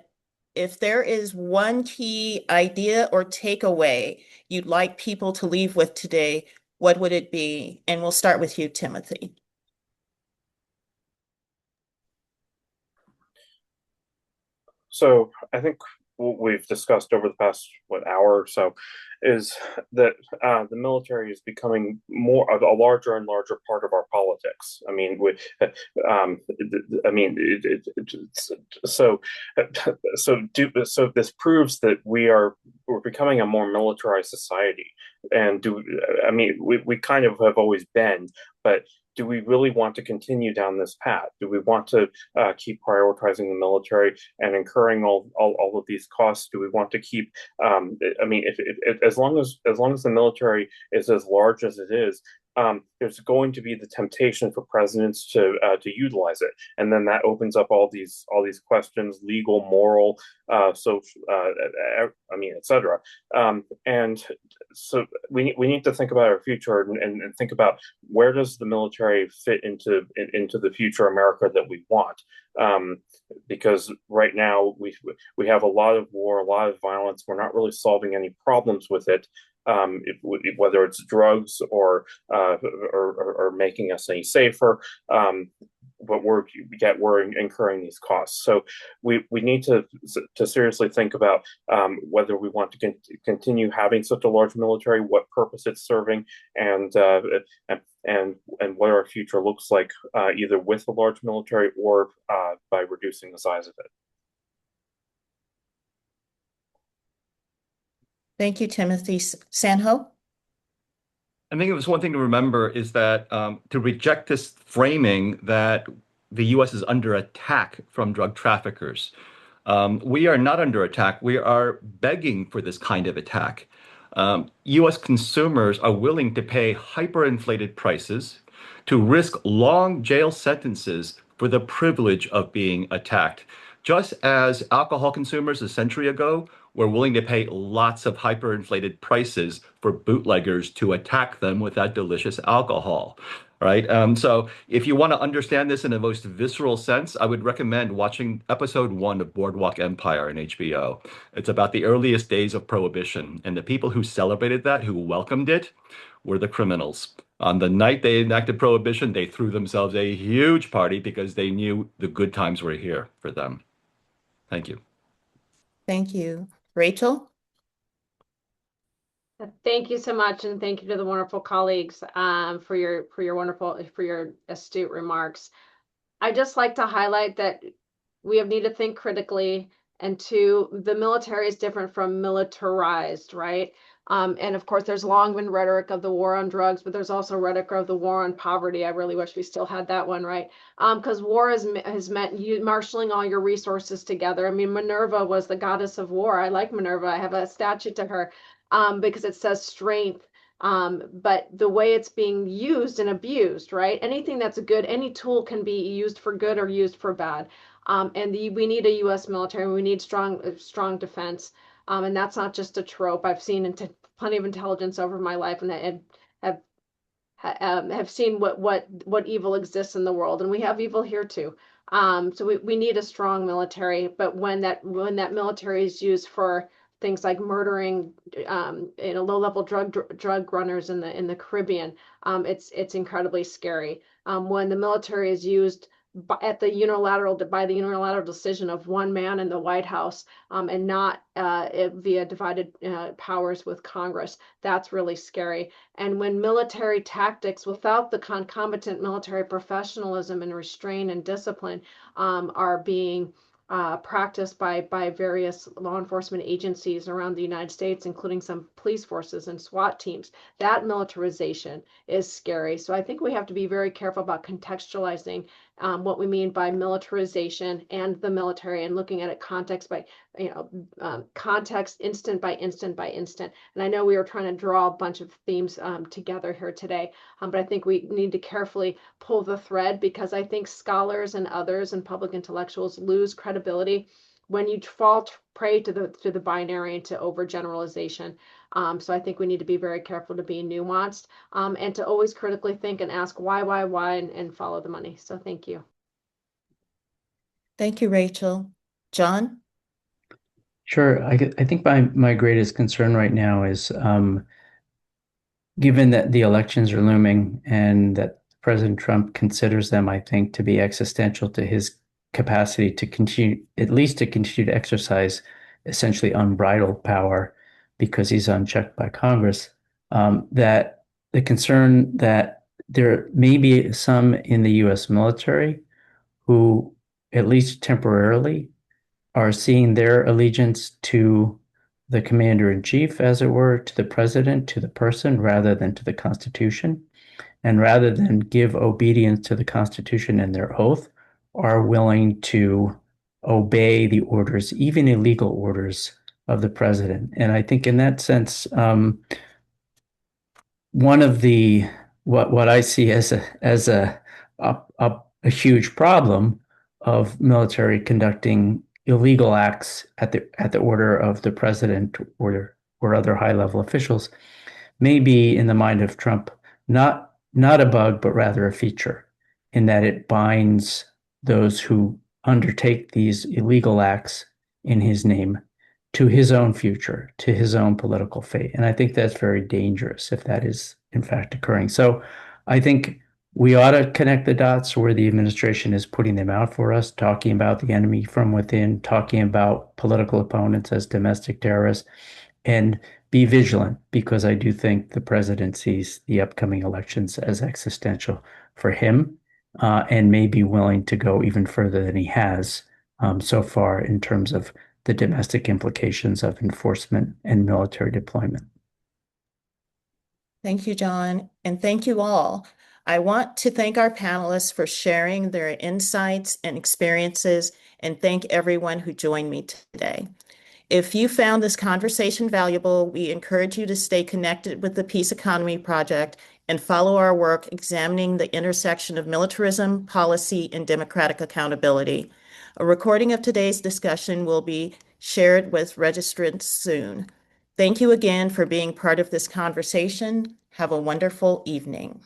Speaker 1: if there is one key idea or takeaway you'd like people to leave with today, what would it be? And we'll start with you, Timothy.
Speaker 5: So I think what we've discussed over the past hour or so is that the military is becoming more of a larger and larger part of our politics. I mean, I mean, so so this proves that we're becoming a more militarized society. And I mean, we kind of have always been, but do we really want to continue down this path? Do we want to keep prioritizing the military and incurring all of these costs? Do we want to keep? I mean, as long as the military is as large as it is, there's going to be the temptation for presidents to utilize it, and then that opens up all these questions, legal, moral, social, I mean, etc. And so we need to think about our future and think about where does the military fit into the future America that we want. Because right now we have a lot of war, a lot of violence. We're not really solving any problems with it. Whether it's drugs or making us any safer, but we're incurring these costs. So we need to seriously think about whether we want to continue having such a large military, what purpose it's serving, and what our future looks like, either with a large military or by reducing the size of it.
Speaker 1: Thank you, Timothy. Sanho?
Speaker 4: I think it was one thing to remember is that to reject this framing that the U.S. is under attack from drug traffickers. We are not under attack. We are begging for this kind of attack. U.S. consumers are willing to pay hyperinflated prices to risk long jail sentences for the privilege of being attacked. Just as alcohol consumers a century ago were willing to pay lots of hyperinflated prices for bootleggers to attack them with that delicious alcohol, right? So if you want to understand this in a most visceral sense, I would recommend watching episode 1 of Boardwalk Empire on HBO. It's about the earliest days of Prohibition, and the people who celebrated that, who welcomed it, were the criminals. On the night they enacted Prohibition, they threw themselves a huge party because they knew the good times were here for them. Thank you.
Speaker 1: Thank you. Rachel?
Speaker 3: Thank you so much, and thank you to the wonderful colleagues for your astute remarks. I just like to highlight that we need to think critically, and two, the military is different from militarized, right? And of course, there's long been rhetoric of the war on drugs, but there's also rhetoric of the war on poverty. I really wish we still had that one, right? Because war has meant you marshaling all your resources together. I mean, Minerva was the goddess of war. I like Minerva. I have a statue to her because it says strength. But the way it's being used and abused, right? Anything that's good, any tool can be used for good or used for bad. We need a U.S. military. We need strong defense. And that's not just a trope. I've seen plenty of intelligence over my life, and have seen what evil exists in the world, and we have evil here too. So we need a strong military, but when that military is used for things like murdering, low-level drug runners in the Caribbean, it's incredibly scary. When the military is used by the unilateral decision of one man in the White House, and not via divided powers with Congress, that's really scary. And when military tactics without the concomitant military professionalism and restraint and discipline are being practiced by various law enforcement agencies around the United States, including some police forces and SWAT teams, that militarization is scary. So I think we have to be very careful about contextualizing what we mean by militarization and the military, and looking at it context by context, instant by instant by instant. And I know we were trying to draw a bunch of themes together here today, but I think we need to carefully pull the thread, because I think scholars and others and public intellectuals lose credibility when you fall prey to the binary and to overgeneralization. So I think we need to be very careful to be nuanced, and to always critically think and ask why, and follow the money. So thank you.
Speaker 1: Thank you, Rachel. John?
Speaker 2: Sure. I think my greatest concern right now is given that the elections are looming and that President Trump considers them, I think, to be existential to his capacity to continue, at least to continue to exercise essentially unbridled power because he's unchecked by Congress, that the concern that there may be some in the US military who, at least temporarily, are seeing their allegiance to the commander in chief, as it were, to the president, to the person, rather than to the Constitution. And rather than give obedience to the Constitution and their oath, are willing to obey the orders, even illegal orders of the president. And I think in that sense, one of the what I see as a huge problem of military conducting illegal acts at the order of the president or other high level officials may be in the mind of Trump not a bug but rather a feature in that it binds those who undertake these illegal acts in his name to his own future, to his own political fate. And I think that's very dangerous if that is in fact occurring. So I think we ought to connect the dots where the administration is putting them out for us, talking about the enemy from within, talking about political opponents as domestic terrorists, and be vigilant because I do think the president sees the upcoming elections as existential for him and may be willing to go even further than he has so far in terms of the domestic implications of enforcement and military deployment.
Speaker 1: Thank you, John, and thank you all. I want to thank our panelists for sharing their insights and experiences, and thank everyone who joined me today. If you found this conversation valuable, we encourage you to stay connected with the Peace Economy Project and follow our work examining the intersection of militarism, policy, and democratic accountability. A recording of today's discussion will be shared with registrants soon. Thank you again for being part of this conversation. Have a wonderful evening.